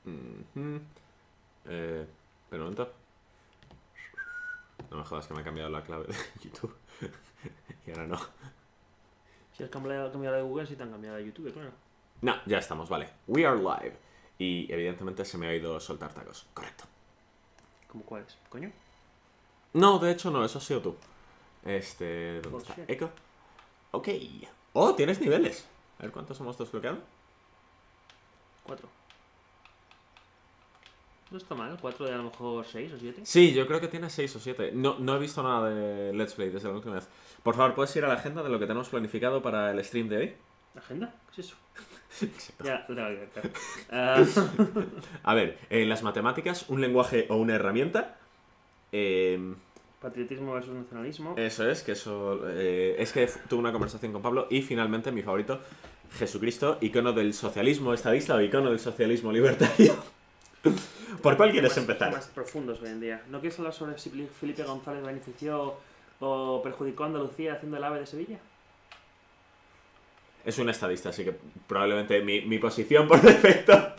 Ujú. Pero un momento. No me jodas que me ha cambiado la clave de YouTube. Y ahora no. Si has cambiado la de Google, si te han cambiado la de YouTube, claro. No, ya estamos, vale. We are live. Y evidentemente se me ha ido soltar tacos. Correcto. ¿Cómo cuáles? ¿Coño? No, de hecho no, eso has sido tú. ¿Dónde Oh, está? shit. Echo. Ok. Oh, tienes niveles. A ver, ¿cuántos hemos desbloqueado? 4. No está mal, 4 de a lo mejor 6 o 7. Sí, yo creo que tienes 6 o 7. No he visto nada de Let's Play desde la última vez. Por favor, ¿puedes ir a la agenda de lo que tenemos planificado para el stream de hoy? ¿Agenda? ¿Qué es eso? Exacto. Ya, lo tengo que ver, claro. A ver, en las matemáticas, un lenguaje o una herramienta. Patriotismo versus nacionalismo. Eso es, que eso. Es que tuve una conversación con Pablo y finalmente mi favorito, Jesucristo, icono del socialismo estadista o icono del socialismo libertario. ¿Por cuál quieres empezar? Más profundos hoy en día. ¿No quieres hablar sobre si Felipe González benefició o perjudicó a Andalucía haciendo el AVE de Sevilla? Es un estadista, así que probablemente mi posición por defecto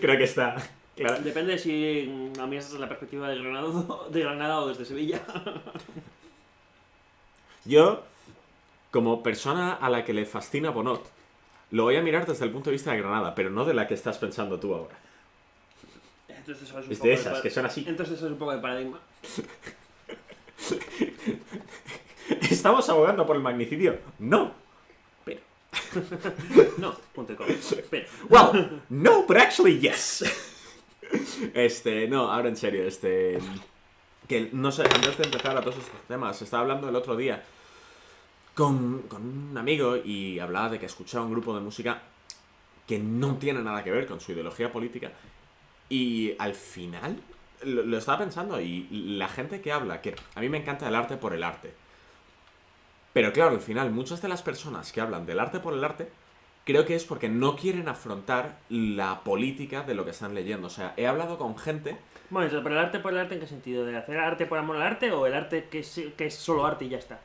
creo que está clara. Depende de si a mí esa es la perspectiva de Granada o desde Sevilla. Yo, como persona a la que le fascina Bonot, lo voy a mirar desde el punto de vista de Granada, pero no de la que estás pensando tú ahora. Entonces eso es Es de esas, que son así. Entonces eso es un poco de paradigma. ¿Estamos abogando por el magnicidio? No. Pero. No, punto de com. Pero. Well, no, but actually yes. No, ahora en serio, que no sé, antes de empezar a todos estos temas, estaba hablando el otro día con un amigo y hablaba de que escuchaba un grupo de música que no tiene nada que ver con su ideología política y al final lo estaba pensando y la gente que habla, que a mí me encanta el arte por el arte, pero claro, al final muchas de las personas que hablan del arte por el arte creo que es porque no quieren afrontar la política de lo que están leyendo. O sea, he hablado con gente. Bueno, pero el arte por el arte, ¿en qué sentido? ¿De hacer arte por amor al arte o el arte que es solo arte y ya está?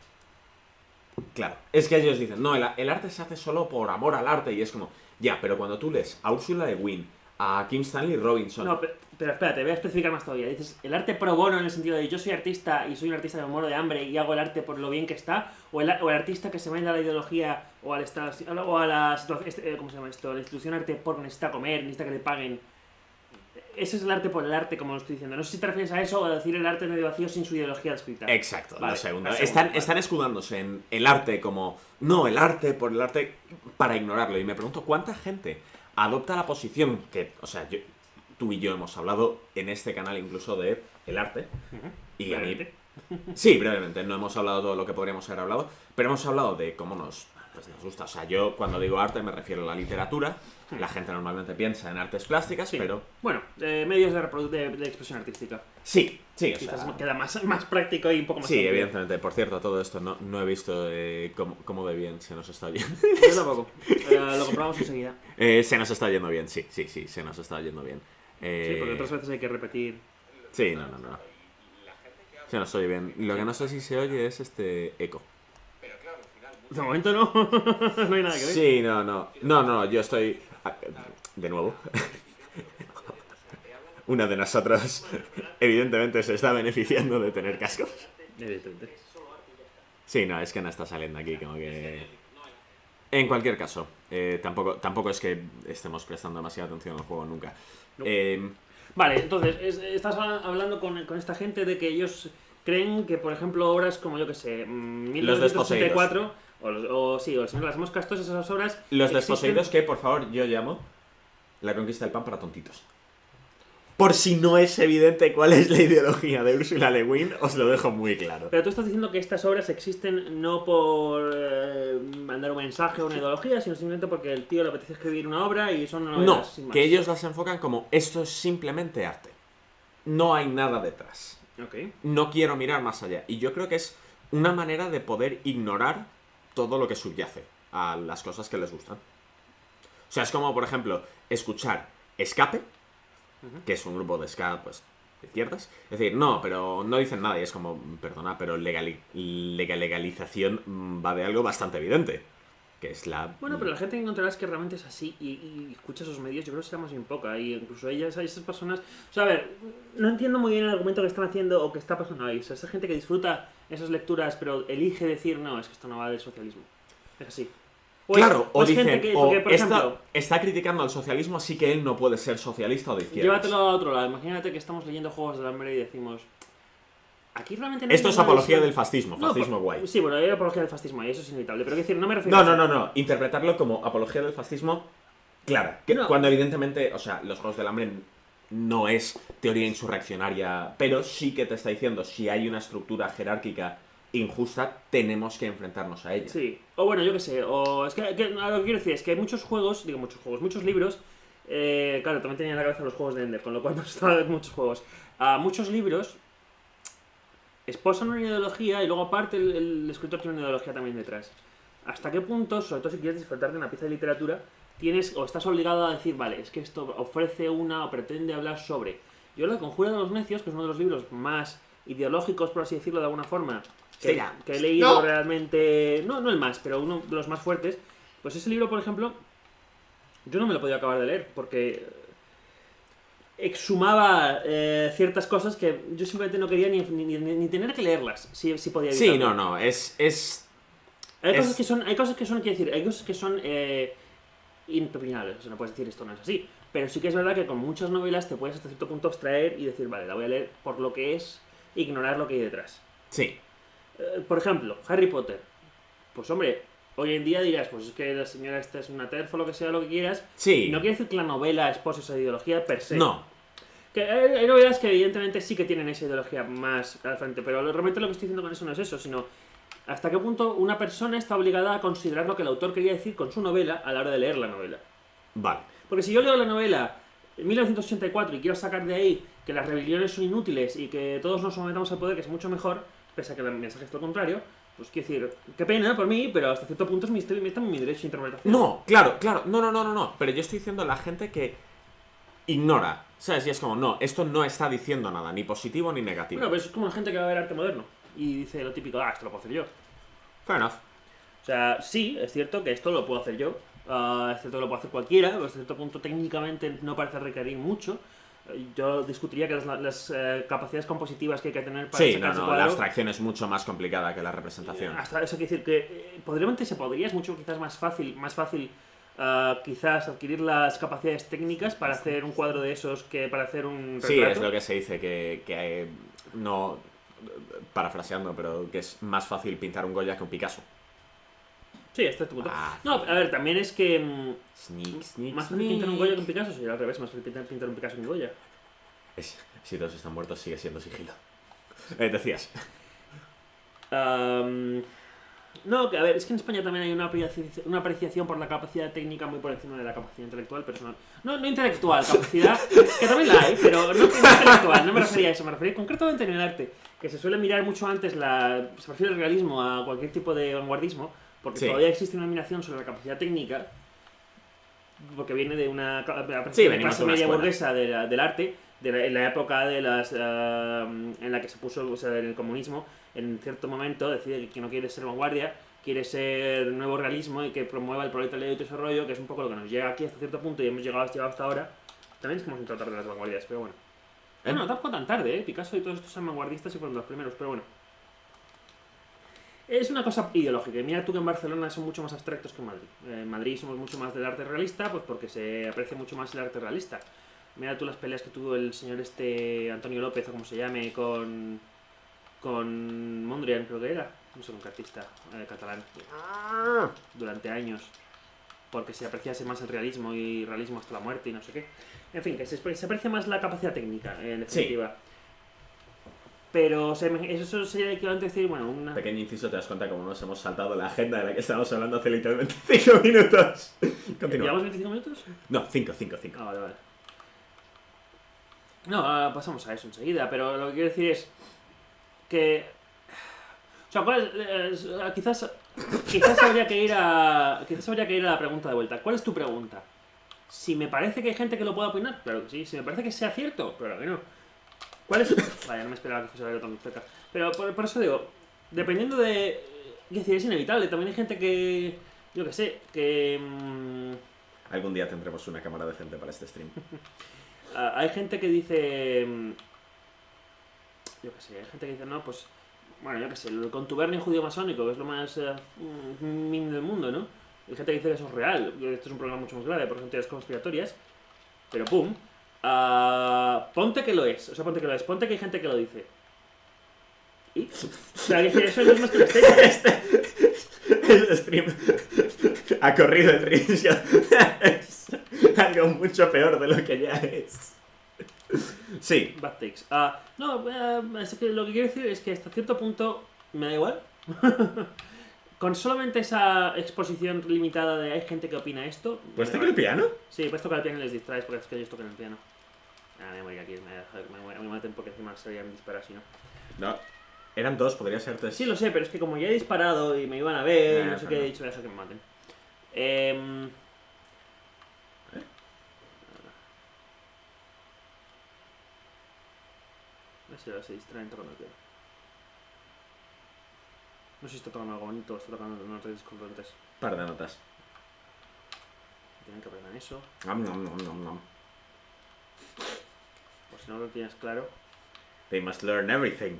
Claro, es que ellos dicen, no, el arte se hace solo por amor al arte y es como, ya, pero cuando tú lees a Ursula Le Guin, a Kim Stanley Robinson. No, pero espérate, voy a especificar más todavía. Dices, el arte pro bono en el sentido de yo soy artista y soy un artista que me muero de hambre y hago el arte por lo bien que está, o el artista que se vende a la ideología o al estado, o a la situación, ¿cómo se llama esto? La institución arte porque necesita comer, necesita que le paguen. Ese es el arte por el arte, como lo estoy diciendo. No sé si te refieres a eso o a decir el arte medio vacío sin su ideología escrita. Exacto, vale, la segunda. la segunda, Están escudándose en el arte como, no, el arte por el arte para ignorarlo. Y me pregunto, ¿cuánta gente adopta la posición que, o sea, tú y yo hemos hablado en este canal incluso de el arte? Y a mí, sí, brevemente, no hemos hablado todo lo que podríamos haber hablado, pero hemos hablado de cómo nos gusta. O sea, yo cuando digo arte me refiero a la literatura. La gente normalmente piensa en artes plásticas, sí. pero... Bueno, medios de expresión artística. Sí, o quizás sea... queda más práctico y un poco más... Sí, amplio. evidentemente. Por cierto, todo esto no he visto cómo de bien se nos está yendo. Yo tampoco. Lo compramos enseguida. Se nos está yendo bien, sí, se nos está yendo bien. Sí, porque otras veces hay que repetir. Sí, no. Se nos oye bien. Lo que no sé si se oye es eco. De momento no. No hay nada que ver. Sí, no, yo estoy... De nuevo. Una de nosotros, evidentemente, se está beneficiando de tener cascos. Evidentemente. Sí, no, es que no está saliendo aquí, como que... En cualquier caso, tampoco es que estemos prestando demasiada atención al juego nunca. No. Vale, entonces, estás hablando con esta gente de que ellos creen que, por ejemplo, obras como, yo que sé, 1964, o el Señor de las Moscas, todas esas obras... Los desposeídos que, por favor, yo llamo La conquista del pan para tontitos. Por si no es evidente cuál es la ideología de Ursula Le Guin, os lo dejo muy claro. Pero tú estás diciendo que estas obras existen no por mandar un mensaje o una ideología, sino simplemente porque el tío le apetece escribir una obra y son novelas No, sin más. que ellos las enfocan como esto es simplemente arte. No hay nada detrás. Okay. No quiero mirar más allá. Y yo creo que es una manera de poder ignorar todo lo que subyace a las cosas que les gustan. O sea, es como, por ejemplo, escuchar Escape, que es un grupo de ska, pues, de izquierdas. Es decir, no, pero no dicen nada y es como, perdona, pero legalización va de algo bastante evidente. que es la... Bueno, pero la gente que encontrarás que realmente es así y escucha esos medios, yo creo que será más bien poca. Y incluso esas personas... O sea, a ver, no entiendo muy bien el argumento que están haciendo o que está pasando ahí. O sea, esa gente que disfruta esas lecturas, pero elige decir, no, es que esto no va del socialismo. Es así. Claro, o es dicen, gente que, o porque, por ejemplo, está criticando al socialismo, así que él no puede ser socialista o de izquierdas. llévatelo a otro lado. Imagínate que estamos leyendo Juegos del Hambre y decimos... Aquí realmente no hay Esto es ninguna apología visión- del fascismo, fascismo guay. Sí, bueno, hay apología del fascismo y eso es inevitable. Pero quiero decir, no me refiero No, a no, eso. no, no. Interpretarlo como apología del fascismo, claro. Que No. Cuando evidentemente, o sea, los Juegos del Hambre no es teoría insurreccionaria, pero sí que te está diciendo, si hay una estructura jerárquica injusta, tenemos que enfrentarnos a ella. Sí, o bueno, yo qué sé, o es que, a lo que quiero decir es que hay muchos juegos, muchos libros, claro, también tenía en la cabeza los juegos de Ender, con lo cual pues estaba de muchos juegos. Muchos libros esposan una ideología y luego aparte el escritor tiene una ideología también detrás. ¿Hasta qué punto, sobre todo si quieres disfrutar de una pieza de literatura, tienes o estás obligado a decir, vale, es que esto ofrece una o pretende hablar sobre... Yo lo de Conjura de los Necios, que es uno de los libros más ideológicos, por así decirlo de alguna forma, que he leído realmente, no el más, pero uno de los más fuertes, pues ese libro, por ejemplo, yo no me lo podía acabar de leer, porque exhumaba ciertas cosas que yo simplemente no quería ni tener que leerlas, si podía evitarlo. Sí, no, es... Hay cosas que son, quiero decir, hay cosas que son impepinables, o sea, no puedes decir esto no es así, pero sí que es verdad que con muchas novelas te puedes hasta cierto punto abstraer y decir, vale, la voy a leer por lo que es, ignorar lo que hay detrás. Sí. Por ejemplo, Harry Potter. Pues hombre, hoy en día dirás, pues es que la señora esta es una TERF o lo que sea, lo que quieras. Sí. No quiere decir que la novela expose esa ideología per se. No. Que hay novelas que evidentemente sí que tienen esa ideología más al frente, pero realmente lo que estoy diciendo con eso no es eso, sino hasta qué punto una persona está obligada a considerar lo que el autor quería decir con su novela a la hora de leer la novela. Vale. Porque si yo leo la novela en 1984 y quiero sacar de ahí que las rebeliones son inútiles y que todos nos sometamos al poder, que es mucho mejor, pese a que el mensaje es todo lo contrario, pues quiero decir, qué pena por mí, pero hasta cierto punto está en mi derecho de interpretación. No, claro, no. Pero yo estoy diciendo la gente que ignora, ¿sabes? Y es como, no, esto no está diciendo nada, ni positivo ni negativo. Bueno, pero es como la gente que va a ver arte moderno y dice lo típico, esto lo puedo hacer yo. Fair enough. O sea, sí, es cierto que esto lo puedo hacer yo, es cierto que lo puede hacer cualquiera, pero hasta cierto punto técnicamente no parece requerir mucho. Yo discutiría que las capacidades compositivas que hay que tener para Sí, sacar ese la cuadro, abstracción es mucho más complicada que la representación. hasta eso quiere decir que es mucho quizás más fácil quizás adquirir las capacidades técnicas para hacer un cuadro de esos que para hacer un retrato. Sí, es lo que se dice, que no, parafraseando, pero que es más fácil pintar un Goya que un Picasso. Sí, hasta este punto. No, a ver, también es que más fácil pintar un Goya que un Picasso, sería al revés, más fácil pintar un Picasso que un Goya. Si todos están muertos, sigue siendo sigilo. Decías. No, que a ver, es que en España también hay una apreciación por la capacidad técnica muy por encima de la capacidad intelectual personal. No intelectual, capacidad, que también la hay, pero no intelectual, no me refería a eso, me refería concretamente en el arte, que se suele mirar mucho antes se prefiere el realismo a cualquier tipo de vanguardismo, porque Sí. todavía existe una dominación sobre la capacidad técnica, porque viene de una Sí, venimos clase de una media escuela. burguesa del arte, en la época de en la que se puso, o sea, el comunismo, en cierto momento decide que no quiere ser vanguardia, quiere ser nuevo realismo y que promueva el proletariado y todo ese rollo, que es un poco lo que nos llega aquí hasta cierto punto y hemos llegado hasta ahora. También es como sin tratar de las vanguardias, pero bueno. No, tampoco tan tarde, Picasso y todos estos son vanguardistas y fueron los primeros, pero bueno. Es una cosa ideológica. Y mira tú que en Barcelona son mucho más abstractos que en Madrid. En Madrid somos mucho más del arte realista, pues porque se aprecia mucho más el arte realista. Mira tú las peleas que tuvo el señor Antonio López, o como se llame, con Mondrian, creo que era. No sé con qué artista catalán. Durante años. Porque se apreciase más el realismo y realismo hasta la muerte y no sé qué. En fin, que se aprecia más la capacidad técnica, en definitiva. Sí. Pero o sea, eso sería el equivalente a decir, bueno, una... Pequeño inciso, te das cuenta cómo nos hemos saltado la agenda de la que estábamos hablando hace literalmente 5 minutos. Continúa. ¿Llevamos 25 minutos? No, 5. Ah, vale. No, pasamos a eso enseguida, pero lo que quiero decir es que... O sea, quizás habría que ir a la pregunta de vuelta. ¿Cuál es tu pregunta? Si me parece que hay gente que lo pueda opinar, claro que sí. Si me parece que sea cierto, claro que no. ¿Cuál es? Vaya, no me esperaba que fuese a ver tan cerca. Pero por eso digo, dependiendo de... Es decir, es inevitable. También hay gente que Yo que sé, que... Algún día tendremos una cámara decente para este stream. hay gente que dice... yo que sé, hay gente que dice, no, pues... Bueno, yo que sé, el contubernio judío-masónico, que es lo más mínimo del mundo, ¿no? Hay gente que dice que eso es real. Esto es un problema mucho más grave por teorías conspiratorias. Pero pum. Ponte que lo es. O sea, ponte que lo es. Ponte que hay gente que lo dice. ¿Y? O sea, que eso no es más que una estética. El stream ha corrido el riesgo. Es algo mucho peor de lo que ya es. Sí. Bad takes. No, es que lo que quiero decir es que hasta cierto punto me da igual. Con solamente esa exposición limitada de hay gente que opina esto. ¿Puedes me da tocar el igual. piano? Sí, puedes tocar el piano y les distraes porque es que ellos tocan el piano. Me voy aquí, me maten porque encima serían disparar si no. No. Eran dos, podría ser tres. Sí, lo sé, pero es que como ya he disparado y me iban a ver, no sé qué, no. he dicho, voy a dejar que me maten. A ver si ahora se distraen tocando el piano. No sé si está tocando algo bonito o está tocando notas discordantes. Par de notas. Tienen que aprender eso. Nom, nom, nom, nom, nom. Por si no lo tienes claro, They must learn everything.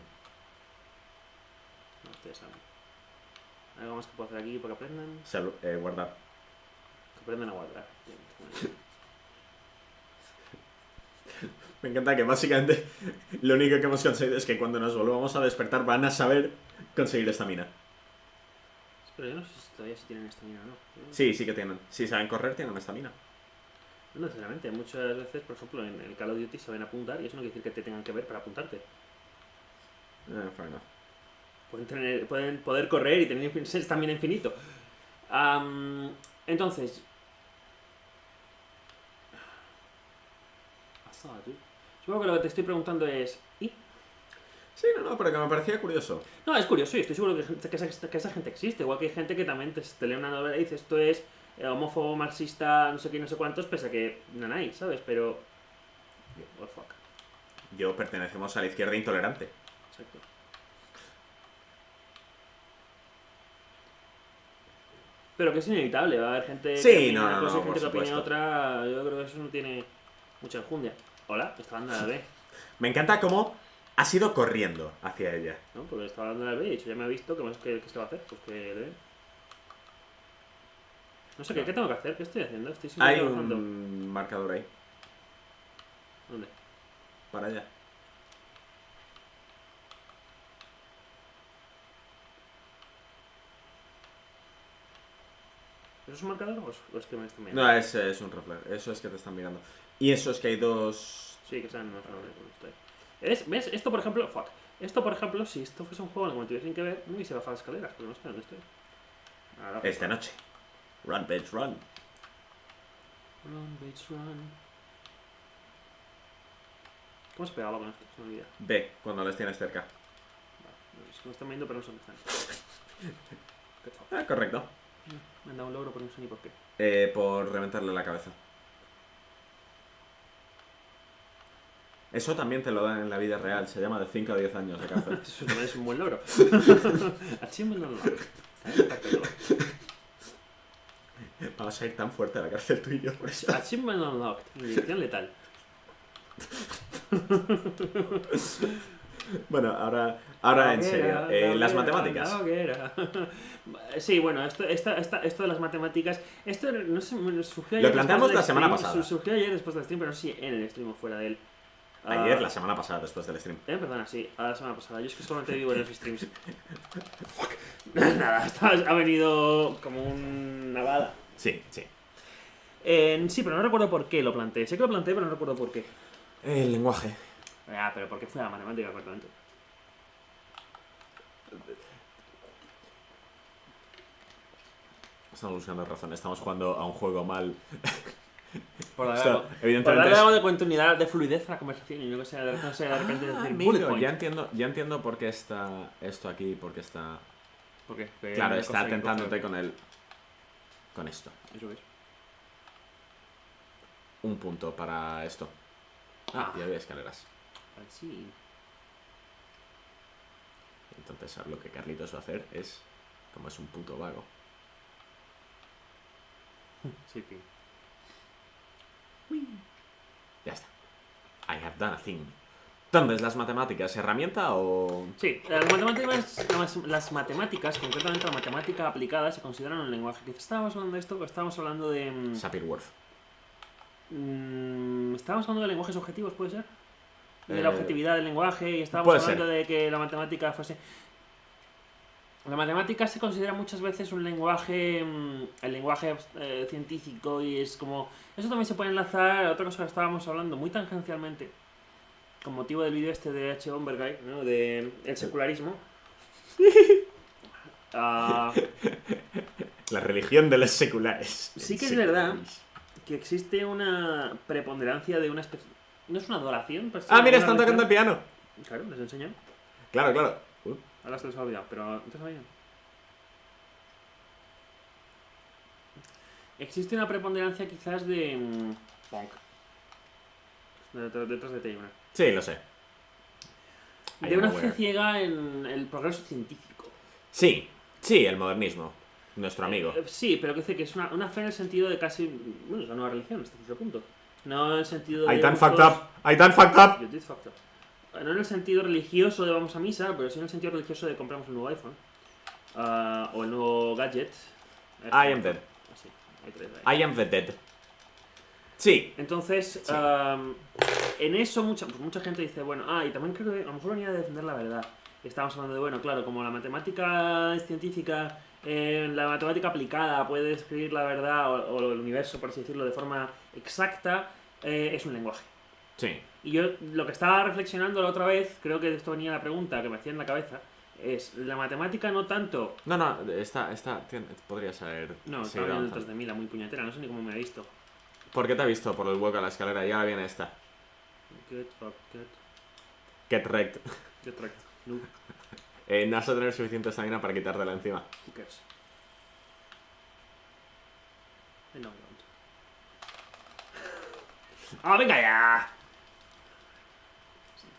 no ustedes saben. ¿Hay algo más que puedo hacer aquí para que aprendan? Guardar. Que aprendan a guardar. Bien. Me encanta que básicamente lo único que hemos conseguido es que cuando nos volvamos a despertar van a saber conseguir esta mina. Pero yo no sé si todavía si tienen esta mina o no. Sí, sí que tienen. Si saben correr, tienen esta mina. No necesariamente. Muchas veces, por ejemplo, en el Call of Duty saben apuntar y eso no quiere decir que te tengan que ver para apuntarte. Fair enough. Pueden poder correr y tener estamina infinito. Entonces... Supongo que lo que te estoy preguntando es... ¿Y? Sí, no, pero que me parecía curioso. No, es curioso y estoy seguro que esa gente existe. Igual que hay gente que también te lee una novela y dice esto es homófobo, marxista, no sé qué, no sé cuántos, pese a que no hay, ¿sabes? Pero... What the fuck. Yo pertenecemos a la izquierda intolerante. Exacto. Pero que es inevitable, va a haber gente Sí, que opine no, una cosa y por gente que opine supuesto. otra. Yo creo que eso no tiene mucha enjundia. Hola, está dando la B. Me encanta cómo has ido corriendo hacia ella. ¿No? Porque estaba dando la B y he dicho, ya me ha visto, ¿qué se va a hacer? Pues que le dé. No sé, ¿qué tengo que hacer? ¿Qué estoy haciendo? Estoy Hay trabajando. un marcador ahí. ¿Dónde? Para allá. ¿Eso es un marcador o es que me están mirando? No, es un reflejo. Eso es que te están mirando. Y eso es que hay dos... Sí, que sean más raros donde estoy. ¿Ves? Esto, por ejemplo, fuck. Esto, por ejemplo, si esto fuese un juego en el que me tuviesen que ver, no hubiese bajado las escaleras, pero no sé dónde estoy. Ahora, Es de noche. Run, bitch, run. Run, bitch, run. ¿Cómo se pegaba con esto? Se me olvida. B, cuando les tienes cerca. Vale, es que me están viendo, pero no sé dónde están. Qué fuck. Ah, correcto. Me han dado un logro, pero no sé ni por qué. Por reventarle la cabeza. Eso también te lo dan en la vida real. Se llama de 5 a 10 años de cárcel. Eso también es un buen logro. Achievement unlocked. Vamos a ir tan fuerte a la cárcel tú y yo por eso. Achievement unlocked. Inyección letal. Bueno, ahora en serio. Las matemáticas. Sí, bueno, esto de las matemáticas. Esto no sé, surgió Lo ayer. planteamos después la del semana stream, pasada. Surgió ayer después del stream, pero no sé si en el stream o fuera de él. Ayer, la semana pasada, después del stream. Perdona, sí, a la semana pasada. Yo es que solamente vivo en los streams. Nada, ha venido como una bala. Sí, sí. Sí, pero no recuerdo por qué lo planteé. Sé que lo planteé, pero no recuerdo por qué. El lenguaje. Pero ¿por qué fue a la matemática correctamente? Estamos buscando razón. Estamos jugando a un juego mal. Por Esto, darle evidentemente algo de continuidad, de fluidez a la conversación y no que sea de repente decir amigo, bullet point. ya entiendo por qué está esto aquí, porque está... ¿Por qué? Claro, está tentándote con el... Con esto. Eso es. Un punto para esto. Y había escaleras. Sí. Entonces lo que Carlitos va a hacer es... Como es un puto vago. Sí, sí. Ya está. I have done a thing. Entonces, ¿las matemáticas, herramienta o...? Sí, las matemáticas, concretamente la matemática aplicada, se consideran un lenguaje. Quizás estábamos hablando de esto, porque estábamos hablando de... Sapir-Whorf. estábamos hablando de lenguajes objetivos, ¿puede ser? De la Eh, objetividad del lenguaje, y estábamos puede hablando ser. de que la matemática fuese... La matemática se considera muchas veces un lenguaje, el lenguaje científico, y es como... Eso también se puede enlazar a otra cosa que estábamos hablando muy tangencialmente, con motivo del vídeo este de H. Omberguy, ¿no? De el secularismo. Ah, La religión de los seculares. Sí que es verdad que existe una preponderancia de una especie... No es una adoración, pero sí Ah, mira, una están tocando el religión. piano. Claro, les enseño. Claro, claro. Ahora se les ha olvidado, pero antes sabían. Existe una preponderancia quizás de... punk. Detrás de Taylor. Sí, lo sé. De una fe ciega en el progreso científico. Sí, sí, el modernismo. Nuestro amigo. Sí, pero que dice que es una fe en el sentido de casi... Bueno, es una nueva religión hasta cierto punto. No en el sentido de... I done fucked up. I done fucked up. You did fucked up. No en el sentido religioso de vamos a misa, pero sí en el sentido religioso de compramos el nuevo iPhone. O el nuevo gadget. I am dead. Así, hay tres ahí. I am the dead. Sí. Entonces, Sí. en eso mucha gente dice, bueno, y también creo que a lo mejor venía a defender la verdad. Y estábamos hablando de, bueno, claro, como la matemática es científica, la matemática aplicada puede describir la verdad o el universo, por así decirlo, de forma exacta, es un lenguaje. Sí. Y yo lo que estaba reflexionando la otra vez, creo que de esto venía la pregunta que me hacía en la cabeza, es la matemática no tanto... No, podría ser. No, seguir estaba viendo avanzando. detrás de mí la muy puñetera, no sé ni cómo me ha visto. ¿Por qué te ha visto por el hueco a la escalera? Y ahora viene esta. Get fucked, Get wrecked. get wrecked. No, No vas a tener suficiente estamina para quitártela encima. who cares? I know I don't. ¡Ah, venga ya!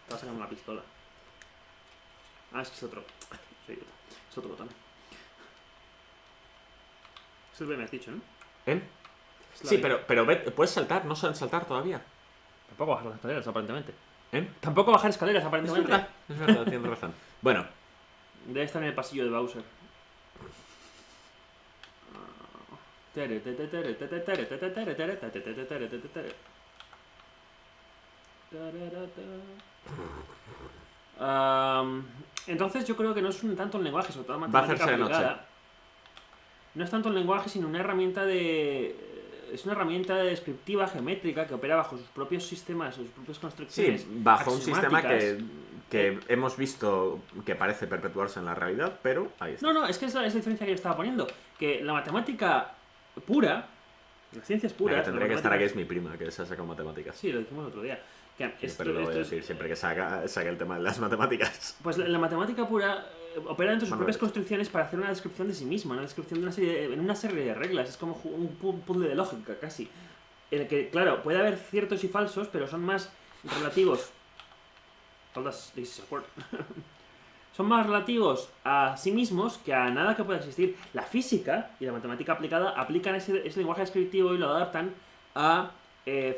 Estaba sacando una pistola. Es que es otro. Soy idiota. Es otro botón. Es el que me has dicho, ¿no? ¿Eh? Es la Sí, de- pero puedes saltar, no saben saltar todavía. Tampoco bajar las escaleras, aparentemente. ¿Eh? Tampoco bajar escaleras, Es aparentemente. verdad, tienes razón. Bueno, Debe estar en el pasillo de Bowser. Entonces yo creo que no es tanto el lenguaje, sobre todo la Va a matemática hacerse de noche. aplicada. No es tanto el lenguaje, sino una herramienta de... Es una herramienta descriptiva, geométrica, que opera bajo sus propios sistemas, sus propias sí, construcciones. bajo un sistema axiomáticas. que hemos visto que parece perpetuarse en la realidad, pero ahí está. No, es que es la diferencia que yo estaba poniendo. Que la matemática pura, las ciencias La puras... que tendría que las estar aquí es matemáticas- mi prima, que se ha sacado matemáticas. Sí, lo dijimos el otro día. Que Pero lo voy a decir siempre que saque el tema de las matemáticas. Pues la matemática pura opera dentro de sus Bueno, propias de hecho. construcciones para hacer una descripción de sí misma, una descripción de una serie de reglas. Es como un puzzle de lógica, casi. En el que, claro, puede haber ciertos y falsos, pero son más relativos. Todas this is a word. Son más relativos a sí mismos que a nada que pueda existir. La física y la matemática aplicada aplican ese lenguaje descriptivo y lo adaptan a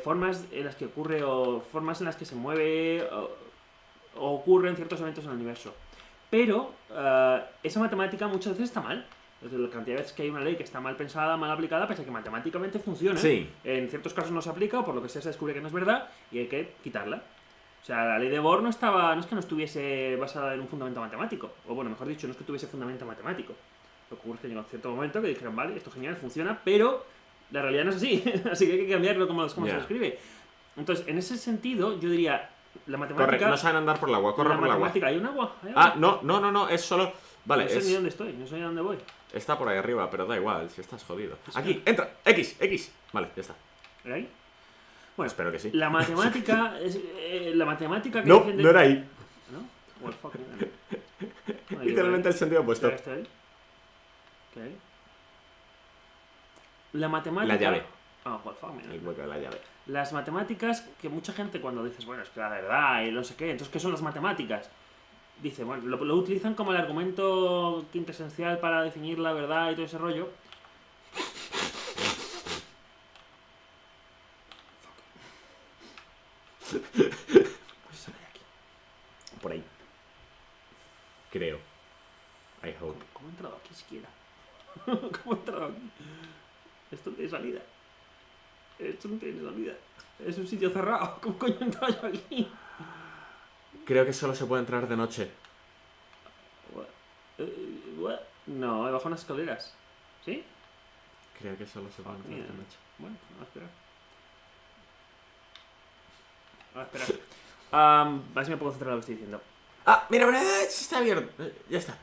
formas en las que ocurre o formas en las que se mueve o ocurren ciertos eventos en el universo. Pero esa matemática muchas veces está mal. Desde la cantidad de veces que hay una ley que está mal pensada, mal aplicada, pese a que matemáticamente funciona. Sí. En ciertos casos no se aplica o por lo que sea se descubre que no es verdad y hay que quitarla. O sea, la ley de Bohr no es que no estuviese basada en un fundamento matemático. O bueno, mejor dicho, no es que tuviese fundamento matemático. Lo que ocurre es que llegó a cierto momento que dijeron, vale, esto es genial, funciona, pero la realidad no es así. Así que hay que cambiarlo como se Ya. describe. Entonces, en ese sentido, yo diría, la matemática... Corre, no saben andar por el agua, corre la por el agua. matemática, ¿hay un agua? ¿Hay agua? No, es solo... Vale, no sé ni dónde estoy, no sé ni dónde voy. está por ahí arriba, pero da igual, si estás jodido. Es Aquí, entra, X. Vale, ya está. ¿Era ahí? Bueno, Espero que sí. la matemática... la matemática que No, defiende... no era ahí. ¿No? Well, fuck it. Literalmente el sentido opuesto. ¿Está ahí? ¿Qué hay? La matemática... La llave. Well, fuck me. El hueco de la llave. Las matemáticas, que mucha gente cuando dices, bueno, es que la verdad y no sé qué, entonces, ¿qué son las matemáticas? Dice, bueno, lo utilizan como el argumento quintesencial para definir la verdad y todo ese rollo. Pues sale de aquí. Por ahí. Creo. I hope. ¿Cómo he entrado aquí siquiera? ¿Cómo he entrado aquí? Esto no tiene salida. Esto no tiene salida. Es un sitio cerrado. ¿Cómo coño he entrado yo aquí? Creo que solo se puede entrar de noche. What? No, he bajado unas escaleras. ¿Sí? Creo que solo se puede entrar Mira. de noche. Bueno, vamos a esperar. Vamos a esperar. A ver si me puedo centrar en lo que estoy diciendo. ¡Ah! Mira, mira, está abierto. Ya está.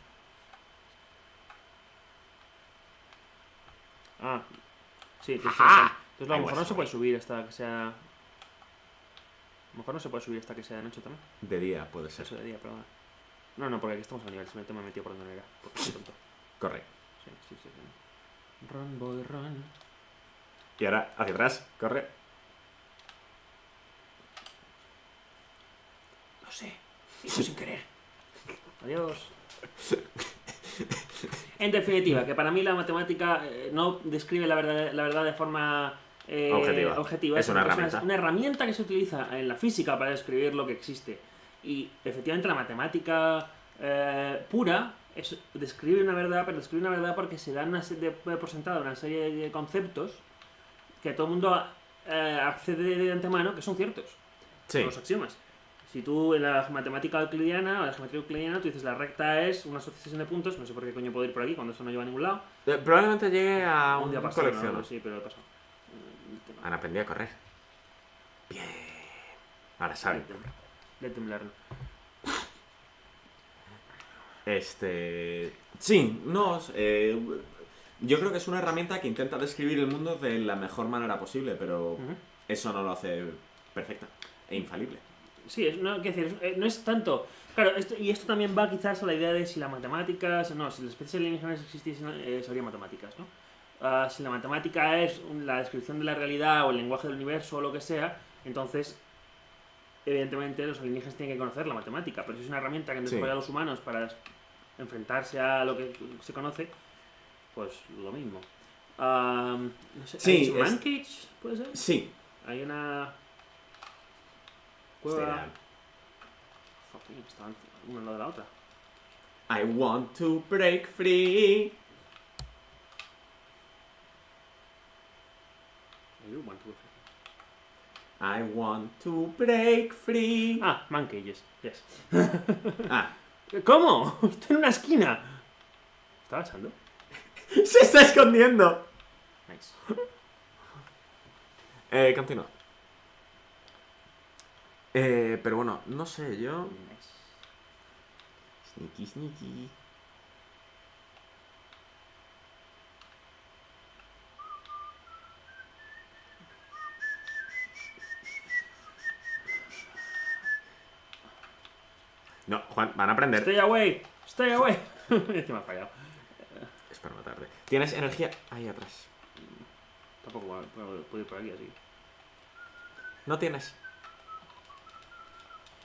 Ah, sí, tienes Ajá. razón. Entonces a Ahí lo mejor no está. se puede subir hasta que sea... A lo mejor no se puede subir hasta que sea de noche también. De día puede ser. Eso de día, perdón. No, porque aquí estamos a nivel. Simplemente me he metido por donde no era. Porque soy tonto. Correcto. Sí. Run, boy, run. Y ahora, hacia atrás. Corre. Lo sé. Hizo sin querer. Adiós. En definitiva, que para mí la matemática no describe la verdad de forma Objetiva. Es una herramienta. una herramienta que se utiliza en la física para describir lo que existe. Y efectivamente la matemática pura describe una verdad, pero describe una verdad porque se dan por sentado una serie de conceptos que todo el mundo accede de antemano que son ciertos. Sí. Los axiomas. Si tú en la matemática euclidiana o la geometría euclidiana tú dices la recta es una sucesión de puntos, no sé por qué coño puedo ir por aquí cuando esto no lleva a ningún lado. Probablemente llegue a un día pasado, colección. ¿no? Sí, pero he pasado. Han aprendido a correr. Bien. Ahora saben. Let them learn. Sí, no. Yo creo que es una herramienta que intenta describir el mundo de la mejor manera posible, pero Ujú. eso no lo hace perfecta e infalible. Sí, no, quiero decir, no es tanto. Claro, esto también va quizás a la idea de si las matemáticas. No, si las especies alienígenas existiesen, serían matemáticas, ¿no? Si la matemática es la descripción de la realidad o el lenguaje del universo o lo que sea, entonces, evidentemente, los alienígenas tienen que conocer la matemática. Pero si es una herramienta que han desarrollado los humanos para enfrentarse a lo que se conoce, pues lo mismo. No sé, Sí, ¿hay Man Cage? ¿Puede ser? Sí. Hay una cueva. Será. Fucking, estaban una al lado de la otra. I want to break free. I want to break free. Ah, Man Cages, yes. Ah. ¿Cómo? Estoy en una esquina. ¿Estaba echando? ¡Se está escondiendo! Nice. Continúa. Pero bueno, no sé, yo... Nice. Sneaky. No, Juan, van a aprender. Stay away. Stay away. Encima ha fallado. Espera matarte. ¿Tienes energía? Ahí atrás. Tampoco puedo ir por aquí así. No tienes.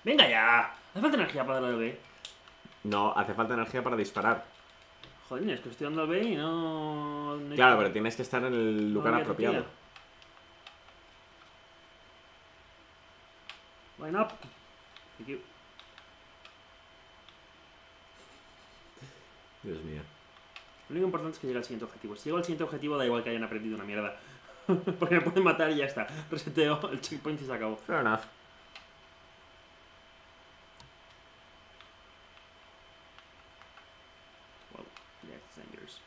Venga ya. Hace falta energía para darle al B. No, hace falta energía para disparar. Joder, es que estoy dando al B y no hay- Claro, pero tienes que estar en el no lugar había apropiado. tortilla. Line up. Thank you. Dios mío. Lo único importante es que llegue al siguiente objetivo. Si llego al siguiente objetivo, da igual que hayan aprendido una mierda. Porque me pueden matar y ya está. Reseteo el checkpoint y se acabó. Fair enough. Well, yeah, it's dangerous.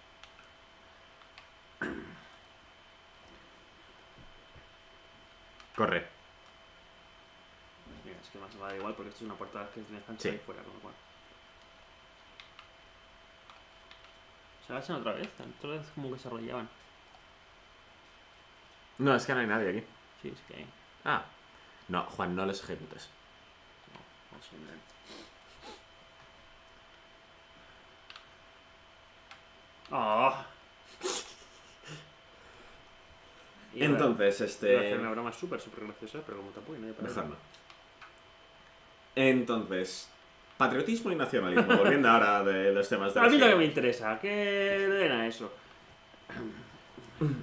Corre. Mira, es que más va da igual porque esto es una puerta que tiene ancha Sí. ahí fuera, con lo cual. ¿Se agachan otra vez? Otra vez como que se arrollaban. No, es que no hay nadie aquí. Sí, es que hay. Ah. No, Juan, no les ejecutes. No sé, miren. ¡Oh! Entonces, Iba a hacer una broma súper graciosa, pero como tampoco hay nadie para Mejor verlo. no. Entonces, patriotismo y nacionalismo. Volviendo ahora de los temas de A mí lo que me la interesa, que le den a eso.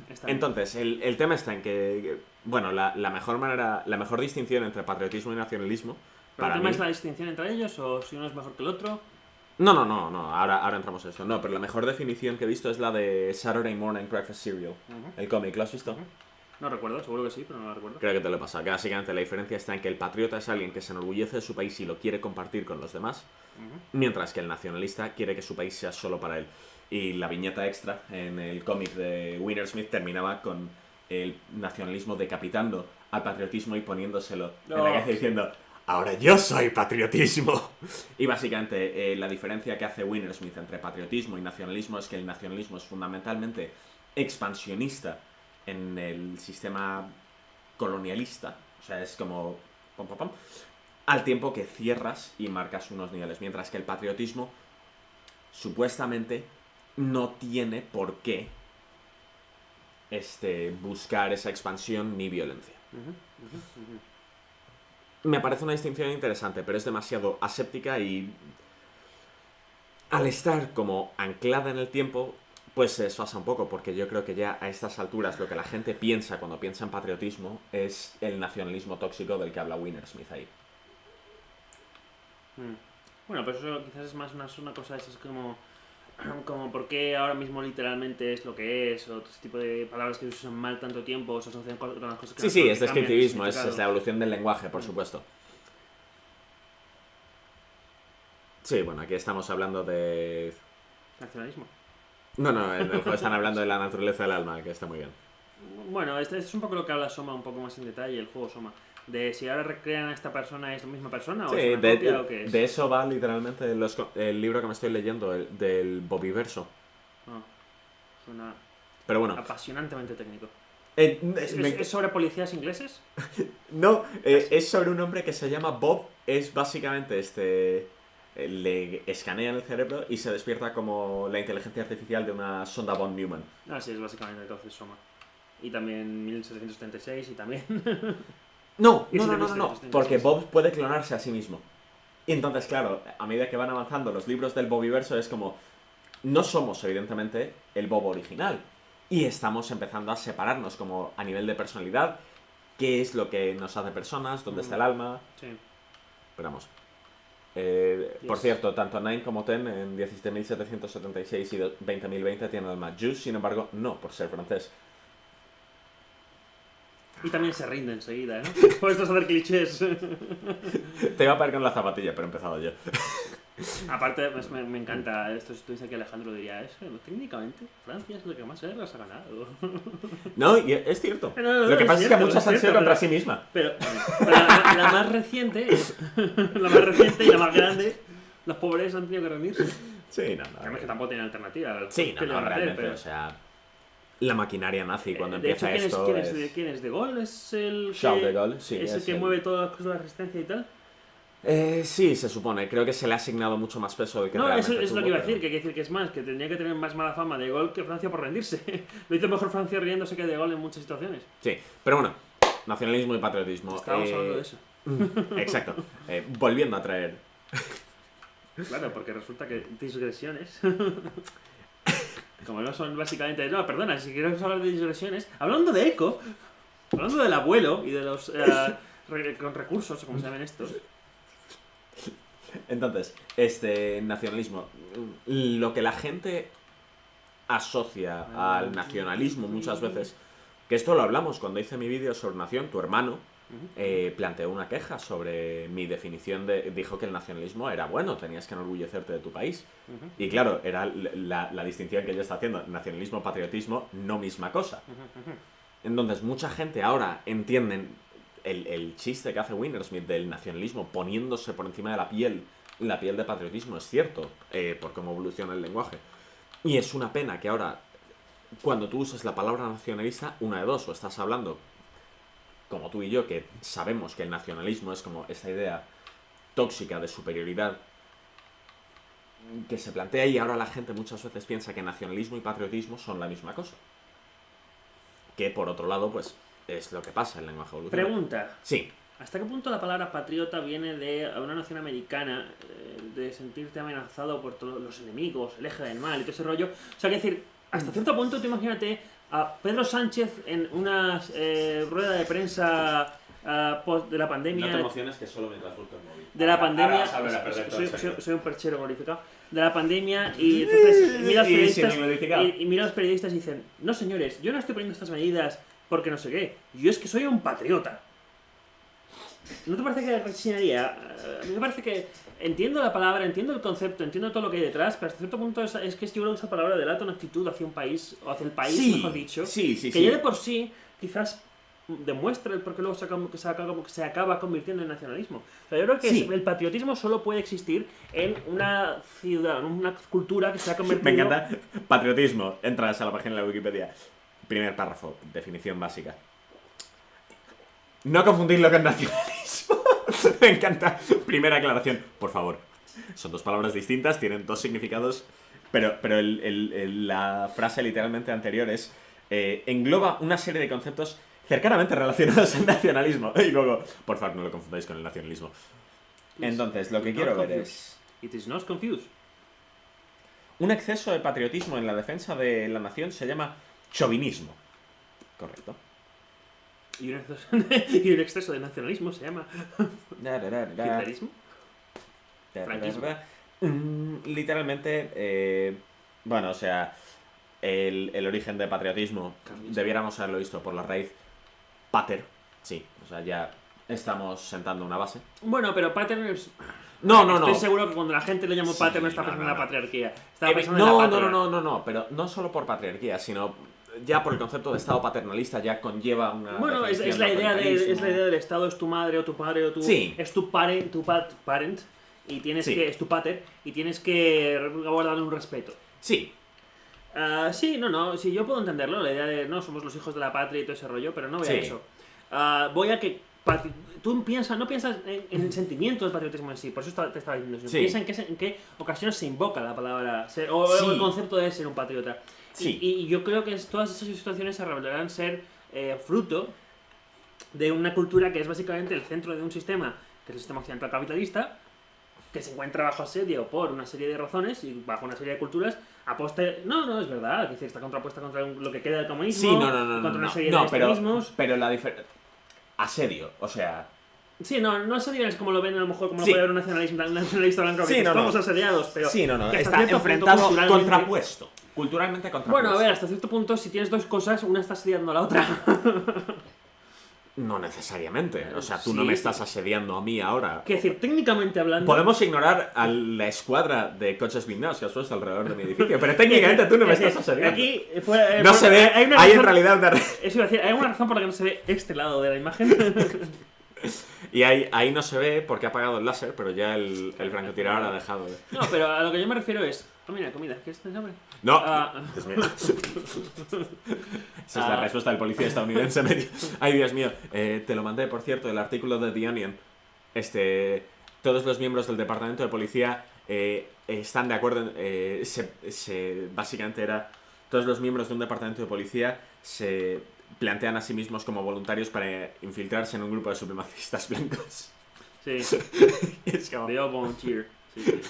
Está bien. Entonces, el tema está en bueno, la mejor distinción entre patriotismo y nacionalismo, ¿Pero el para tema mí... es la distinción entre ellos o si uno es mejor que el otro? No, ahora entramos en esto. No, pero la mejor definición que he visto es la de Saturday Morning Breakfast Cereal, el cómic, ¿lo has visto? No recuerdo, seguro que sí, pero no lo recuerdo. Creo que te lo he pasado, que básicamente la diferencia está en que el patriota es alguien que se enorgullece de su país y lo quiere compartir con los demás, mientras que el nacionalista quiere que su país sea solo para él. Y la viñeta extra en el cómic de Winner Smith terminaba con el nacionalismo decapitando al patriotismo y poniéndoselo en la cabeza diciendo: ahora yo soy patriotismo. Y básicamente la diferencia que hace Winner Smith entre patriotismo y nacionalismo es que el nacionalismo es fundamentalmente expansionista en el sistema colonialista. O sea, es como... pom, pom, pom, al tiempo que cierras y marcas unos niveles. Mientras que el patriotismo supuestamente no tiene por qué buscar esa expansión ni violencia. Me parece una distinción interesante, pero es demasiado aséptica y al estar como anclada en el tiempo, pues se desfasa un poco, porque yo creo que ya a estas alturas lo que la gente piensa cuando piensa en patriotismo es el nacionalismo tóxico del que habla Winner Smith ahí. Bueno, pues eso quizás es más una cosa de esas como por qué ahora mismo literalmente es lo que es, o ese tipo de palabras que se usan mal tanto tiempo, o se asocian con las cosas que Sí, es cambian de descriptivismo, es significado. la evolución del lenguaje, por supuesto. Sí, bueno, aquí estamos hablando de... Nacionalismo. No, en el juego están hablando de la naturaleza del alma, que está muy bien. Bueno, este es un poco lo que habla Soma un poco más en detalle, el juego Soma. De si ahora recrean a esta persona, ¿es la misma persona o Sí, es una copia o qué es? de eso va literalmente el libro que me estoy leyendo, del Bobiverso. No, suena Pero bueno, apasionantemente técnico. eh, ¿Es sobre policías ingleses? no, es sobre un hombre que se llama Bob. Es básicamente le escanean el cerebro y se despierta como la inteligencia artificial de una sonda von Neumann. Ah, sí, es básicamente entonces Soma. Y también 1776 y también... No, Y si te porque gusta, Bob puede clonarse a sí mismo. Y entonces, claro, a medida que van avanzando los libros del Bobiverso es como... No somos, evidentemente, el Bob original. Y estamos empezando a separarnos como a nivel de personalidad. ¿Qué es lo que nos hace personas? ¿Dónde está el alma? Sí. Esperamos. Por Yes. cierto, tanto Nine como Ten en 17.776 y 20.020 tienen alma. Juice, sin embargo, no, por ser francés. Y también se rinde enseguida, ¿no? Por esto es hacer clichés. Te iba a parar con la zapatilla, pero he empezado yo. Aparte, pues, me encanta esto. Si estuviese aquí Alejandro diría eso. Técnicamente, Francia es lo que más guerras ha ganado. No, y es cierto. No, Lo que pasa es que cierto, muchas han sido cierto, contra pero- sí misma. Pero la más reciente, la más reciente y la más grande, los pobres han tenido que reunirse. Sí, no. Además que tampoco tienen alternativa. Sí, ¿Qué le van a hacer? realmente, Pero- o sea... La maquinaria nazi cuando de hecho, empieza esto ¿quién es de Gaulle? ¿Es el Charles que, de Gaulle, sí. es el que mueve todas las cosas de la resistencia y tal? Sí, se supone. Creo que se le ha asignado mucho más peso del que No, realmente eso es lo tuvo, que iba a pero- decir, que quiere decir que es más, que tendría que tener más mala fama de Gaulle que Francia por rendirse. Lo hizo mejor Francia riéndose que de Gaulle en muchas situaciones. Sí, pero bueno, nacionalismo y patriotismo. Estábamos hablando de eso. Exacto. Volviendo a traer... Claro, porque resulta que disgresiones... Como no son básicamente... No, perdona, si queremos hablar de disgresiones... Hablando de Eco, hablando del abuelo y de los... con recursos, o como se llaman estos... Entonces, nacionalismo. Lo que la gente asocia al nacionalismo muchas veces, que esto lo hablamos cuando hice mi vídeo sobre nación, tu hermano planteó una queja sobre mi definición dijo que el nacionalismo era bueno, tenías que enorgullecerte de tu país. Y claro, era la distinción que yo estaba haciendo, nacionalismo, patriotismo, no misma cosa. Entonces, mucha gente ahora entienden el chiste que hace Winner Smith del nacionalismo poniéndose por encima de la piel de patriotismo, es cierto, por cómo evoluciona el lenguaje. Y es una pena que ahora, cuando tú usas la palabra nacionalista, una de dos, o estás hablando, como tú y yo, que sabemos que el nacionalismo es como esta idea tóxica de superioridad que se plantea, y ahora la gente muchas veces piensa que nacionalismo y patriotismo son la misma cosa. Que por otro lado, pues, es lo que pasa en el lenguaje evolucionario. Pregunta. Sí. ¿Hasta qué punto la palabra patriota viene de una nación americana, de sentirte amenazado por todos los enemigos, el eje del mal y todo ese rollo? O sea, que decir, hasta cierto punto, tú imagínate a Pedro Sánchez en una rueda de prensa post de la pandemia. No te emociones, que solo mientras busco el móvil. De la pandemia. Soy un perchero glorificado. De la pandemia, y entonces mira a los periodistas y dicen: no, señores, yo no estoy poniendo estas medidas porque no sé qué, yo es que soy un patriota. ¿No te parece que rechinaría? A mí me parece que entiendo la palabra, entiendo el concepto, entiendo todo lo que hay detrás, pero hasta cierto punto es que yo creo que esa palabra delata una actitud hacia un país, o hacia el país, mejor dicho, que ya de por sí quizás demuestra el por qué luego se acaba convirtiendo en nacionalismo. O sea, yo creo que el patriotismo solo puede existir en una ciudad, en una cultura que se ha convertido... Me encanta. Patriotismo. Entras a la página de la Wikipedia. Primer párrafo. Definición básica. No confundirlo con nacionalismo. Me encanta. Primera aclaración. Por favor. Son dos palabras distintas, tienen dos significados, pero la frase literalmente anterior es engloba una serie de conceptos cercanamente relacionados al nacionalismo. Y luego, por favor, no lo confundáis con el nacionalismo. Entonces, lo que quiero ver es... It is not confused. Un exceso de patriotismo en la defensa de la nación se llama chauvinismo. Correcto. Y un exceso de nacionalismo se llama... ¿Hitlerismo? ¿Franquismo? Literalmente, bueno, o sea, el origen de patriotismo debiéramos haberlo visto por la raíz pater, sí, o sea, ya estamos sentando una base. Bueno, pero pater es... No. Estoy seguro que cuando la gente le llama pater no está pensando en la patriarquía. Está pensando no, en la patria. no, pero no solo por patriarquía, sino ya por el concepto de estado paternalista ya conlleva una... Bueno, es la idea del estado, es tu madre o tu padre o tu... Sí. Es tu parent, y tienes que... Es tu pater, y tienes que guardarle un respeto. Sí. Sí, yo puedo entenderlo, la idea de no somos los hijos de la patria y todo ese rollo, pero no voy a eso. Voy a que tú no piensas en el sentimiento del patriotismo en sí, por eso te estaba diciendo eso. Piensa en qué ocasiones se invoca la palabra o el concepto de ser un patriota. Sí. Y yo creo que todas esas situaciones se revelarán ser fruto de una cultura que es básicamente el centro de un sistema, que es el sistema occidental capitalista, que se encuentra bajo asedio por una serie de razones y bajo una serie de culturas. No, es verdad, es decir, está contrapuesta contra lo que queda del comunismo, contra una serie de extremismos. Pero la diferencia... Asedio, o sea... Sí, no asedio es como lo ven a lo mejor, como lo puede ver un nacionalista blanco, que estamos asediados, pero... Sí, está enfrentado, contrapuesto. Culturalmente contrapuesto. Bueno, a ver, hasta cierto punto, si tienes dos cosas, una está asediando a la otra. No necesariamente. O sea, tú no me estás asediando a mí ahora. Quiero decir, técnicamente hablando... Podemos ignorar a la escuadra de coches blindados que has puesto alrededor de mi edificio, pero técnicamente tú no me estás asediando. Aquí no se ve, hay en realidad una... Eso iba a decir, hay una razón por la que no se ve este lado de la imagen. Y ahí no se ve porque ha apagado el láser, pero ya el francotirador ha dejado de... No, pero a lo que yo me refiero es... mira, comida, ¿quieres tener hambre? No. Dios mío. Esa es la respuesta del policía estadounidense medio. Ay, Dios mío. Te lo mandé, por cierto, el artículo de The Onion. Todos los miembros del departamento de policía están de acuerdo en... básicamente era... Todos los miembros de un departamento de policía se plantean a sí mismos como voluntarios para infiltrarse en un grupo de supremacistas blancos. Sí. Es como... They all volunteer. Sí.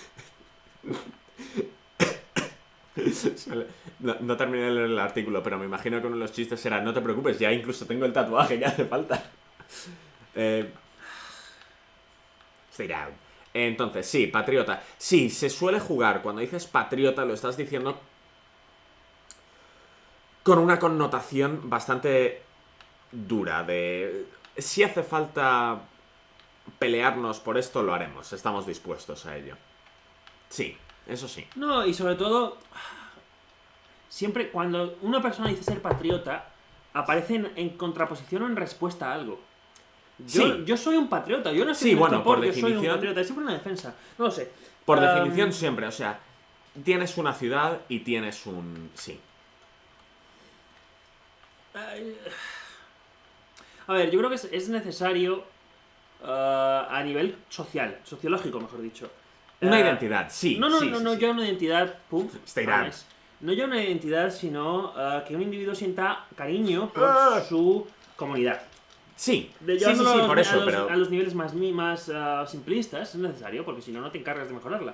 No terminé de leer el artículo, pero me imagino que uno de los chistes era: no te preocupes, ya incluso tengo el tatuaje que hace falta. Stay down. Entonces, sí, patriota. Sí, se suele jugar. Cuando dices patriota, lo estás diciendo con una connotación bastante dura de... Si hace falta pelearnos por esto, lo haremos. Estamos dispuestos a ello. Sí. Eso sí. No, y sobre todo, siempre cuando una persona dice ser patriota, aparece en contraposición o en respuesta a algo. Yo soy un patriota, yo no soy por yo definición, soy un patriota, es siempre una defensa. No lo sé. Por definición siempre, o sea, tienes una ciudad y tienes un... Sí. A ver, yo creo que es necesario a nivel social, sociológico, mejor dicho. Una identidad, sí. No, yo una identidad, pum. Stay down. No ya una identidad, sino que un individuo sienta cariño por su comunidad. Sí, por eso, pero... A los niveles más simplistas es necesario, porque si no, no te encargas de mejorarla.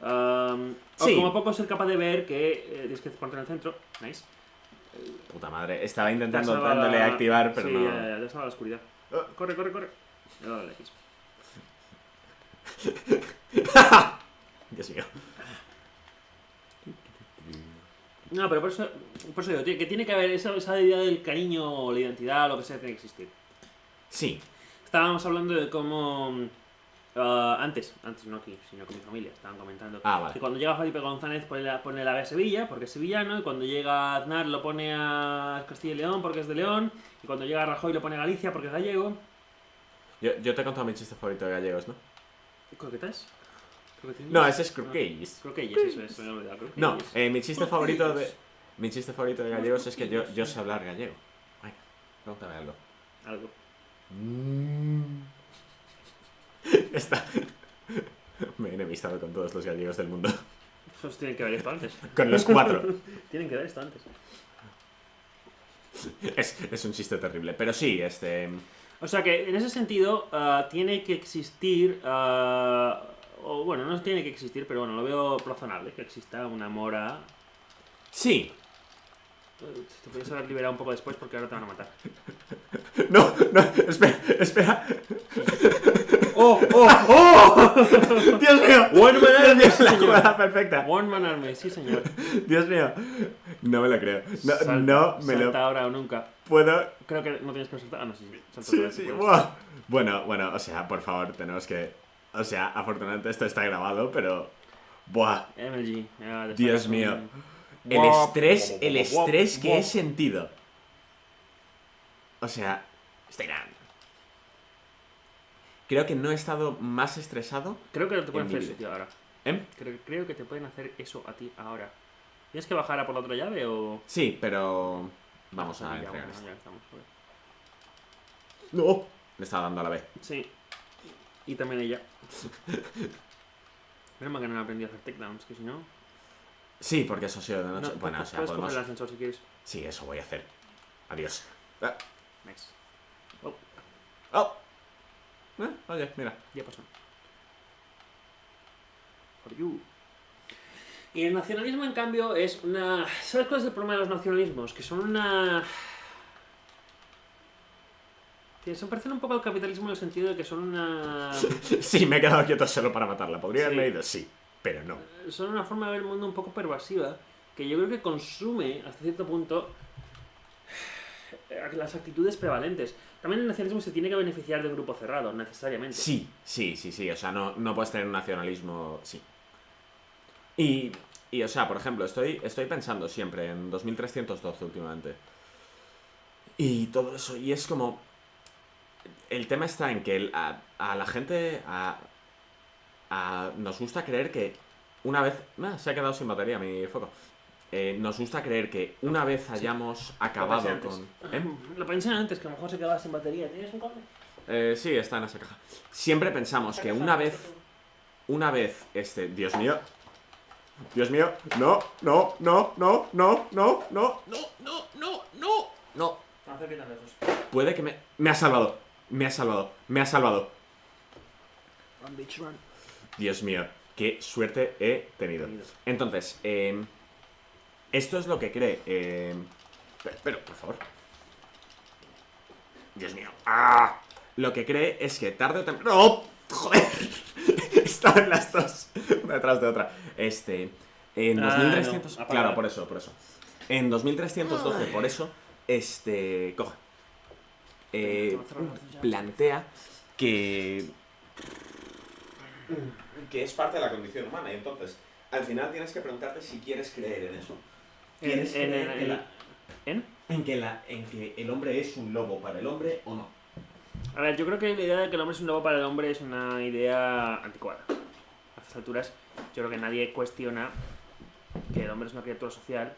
O como poco ser capaz de ver que tienes que ponerte en el centro, nice. Puta madre, estaba intentando Te has salvado dándole a la- activar, pero sí, no. ya, te has salvado la oscuridad. Corre. Le he dado el X. Dios mío. No, pero por eso digo, que tiene que haber esa idea del cariño o la identidad, lo que sea, tiene que existir. Sí. Estábamos hablando de cómo... antes no aquí, sino con mi familia, estaban comentando Vale. que cuando llega Felipe González pone la B a Sevilla, porque es sevillano, y cuando llega Aznar lo pone a Castilla y León, porque es de León, y cuando llega Rajoy lo pone a Galicia, porque es gallego. Yo te he contado mi chiste favorito de gallegos, ¿no? ¿Croquetas? No, ese es croquetas. Croquelles, eso es, me he olvidado. Croquelles. No, mi chiste favorito de gallegos es que yo sé hablar gallego. Ay, pregúntame algo. Algo. Está. Me he enemistado con todos los gallegos del mundo. Pues tienen que ver esto antes. Con los 4. Tienen que ver esto antes. Es un chiste terrible. Pero sí, O sea que en ese sentido tiene que existir, o bueno, no tiene que existir, pero bueno, lo veo razonable que exista un amor a... Sí. Te podrías haber liberado un poco después porque ahora te van a matar. No, espera. ¡Oh! Dios mío. One Man Army, Dios, sí, la señor. jugada perfecta. One Man Army, sí señor. Dios mío. No me lo creo. Salta, No me lo salta ahora o nunca. puedo. Creo que no tienes que saltar. Ah, no, sí. Salta Sí, otra vez, sí. puedes. Buah. Bueno, o sea, por favor, tenemos que. O sea, afortunadamente esto está grabado, pero. Buah. MLG. Dios mío. El estrés que he sentido. O sea, creo que no he estado más estresado. Creo que te pueden En mi hacer eso, vida. tío, ahora. ¿Eh? Creo que te pueden hacer eso a ti ahora. ¿Tienes que bajar a por la otra llave o...? Sí, pero. Vamos a Ya, entregar bueno, esto. ya estamos. Joder. ¡No! Le estaba dando a la B. Sí. Y también ella. Menos mal que no he aprendido a hacer takedowns, que si no... Sí, porque eso ha sido de noche. No, Bueno, o sea, puedes podemos. coger el ascensor si quieres. Sí, eso voy a hacer. Adiós. Nice. ¡Oh! Oye, mira. Ya pasó. For you. Y el nacionalismo, en cambio, es una... ¿Sabes cuál es el problema de los nacionalismos? Que son una... Que se parecen un poco al capitalismo en el sentido de que son una... Sí, me he quedado quieto solo para matarla. ¿Podría Sí. haberme ido? Sí, pero no. Son una forma de ver el mundo un poco pervasiva, que yo creo que consume, hasta cierto punto, las actitudes prevalentes. También el nacionalismo se tiene que beneficiar de un grupo cerrado, necesariamente. Sí. O sea, no puedes tener un nacionalismo. Sí. Y o sea, por ejemplo, estoy pensando siempre en 2312 últimamente. Y todo eso. Y es como. El tema está en que a la gente. Nos gusta creer que una vez. Se ha quedado sin batería mi foco. Nos gusta creer que una vez hayamos acabado Lo pensé con. antes. Lo pensé antes, que a lo mejor se quedaba sin batería. ¿Tienes un cable? Sí, está en esa caja. Siempre pensamos que una vez. Dios mío. Dios mío. No. No hace bien tan lejos. Puede que me ha salvado. Run, bitch, run. Dios mío. Qué suerte he tenido. Entonces, esto es lo que cree. Pero, por favor. Dios mío. ¡Ah! Lo que cree es que tarde o temprano. ¡Oh! ¡Joder! Estaban las dos, una detrás de otra. En 2300. no, Claro, por eso. En 2312, por eso, coge. Plantea que es parte de la condición humana. Y entonces, al final tienes que preguntarte si quieres creer en eso. ¿Quieres creer en que el hombre es un lobo para el hombre o no? A ver, yo creo que la idea de que el hombre es un lobo para el hombre es una idea anticuada. A estas alturas, yo creo que nadie cuestiona que el hombre es una criatura social.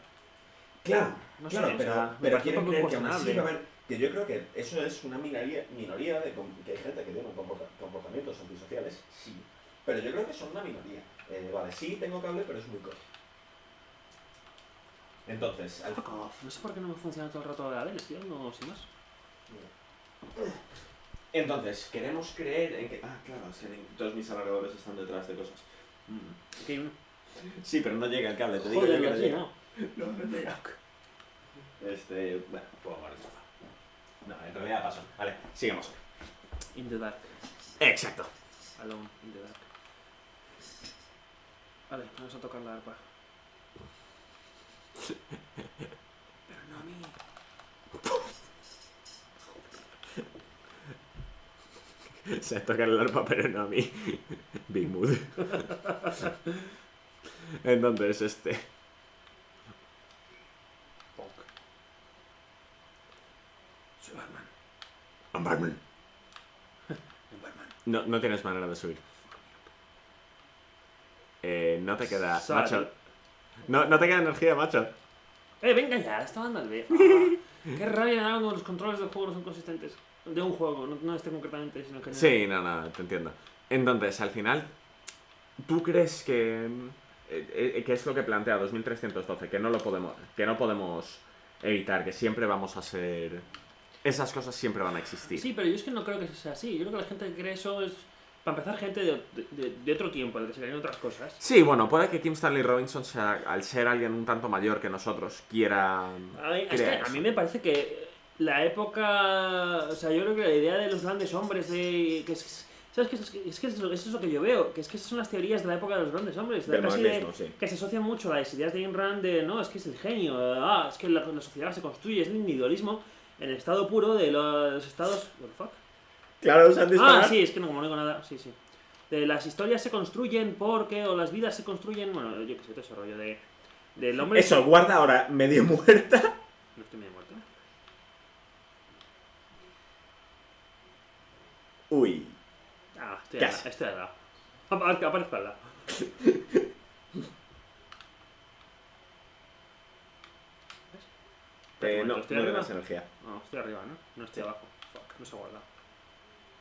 Claro, No sé, claro, o sea, me pero parece quieren un poco creer que aún así incuestionable. va a haber. Que yo creo que eso es una minoría de que hay gente que tiene comportamientos antisociales, sí. Pero yo creo que son una minoría. Vale, sí tengo cable, pero es muy corto. Entonces, Fuck off. No sé por qué no me funciona todo el rato de la vez, estoy dando sin más. Entonces, queremos creer en que. Ah, claro, es que todos mis alargadores están detrás de cosas. Okay. Sí, pero no llega el cable, te digo Joder, yo que no así, llega. ¿no? No llega. Bueno, puedo mover el sofá. No, en realidad paso. Vale, sigamos. In the dark. Exacto. Alone in the dark. Vale, vamos a tocar la arpa. Pero no a mí. Se toca el arpa, pero no a mí. Big mood. Entonces, Punk. Soy Batman. I'm Batman. Batman. No tienes manera de subir. No te queda... Sal. Macho. No te queda energía, macho. Venga ya, está dando al B. Qué rabia me da cuando los controles del juego no son consistentes. De un juego, no este concretamente, sino que... Sí, no, te entiendo. Entonces, al final, ¿tú crees que es lo que plantea 2312? Que no podemos evitar, que siempre vamos a ser... Esas cosas siempre van a existir. Sí, pero yo es que no creo que sea así. Yo creo que la gente que cree eso es... Para empezar, gente de otro tiempo, en el que se creen otras cosas. Sí, bueno, puede que Kim Stanley Robinson, al ser alguien un tanto mayor que nosotros, quiera... Es que a mí me parece que la época... O sea, yo creo que la idea de los grandes hombres, de... ¿Sabes qué? Es que eso es lo que yo veo, que es que esas son las teorías de la época de los grandes hombres. Del casi modernismo, sí. Que se asocian mucho a las ideas de Ayn Rand de, no, es que es el genio, es que la sociedad se construye, es el individualismo en el estado puro de los estados... What the fuck? Claro, se han disparado. Sí, es que como no digo nada, sí. De las historias se construyen porque, o las vidas se construyen, bueno, yo qué sé, todo ese rollo del hombre... Eso, guarda ahora medio muerta. No estoy medio muerto. Uy. Estoy al lado. Aparezco al lado. No ¿Estoy le arriba? das energía. No, estoy arriba, ¿no? No estoy abajo. Fuck, no se ha guardado.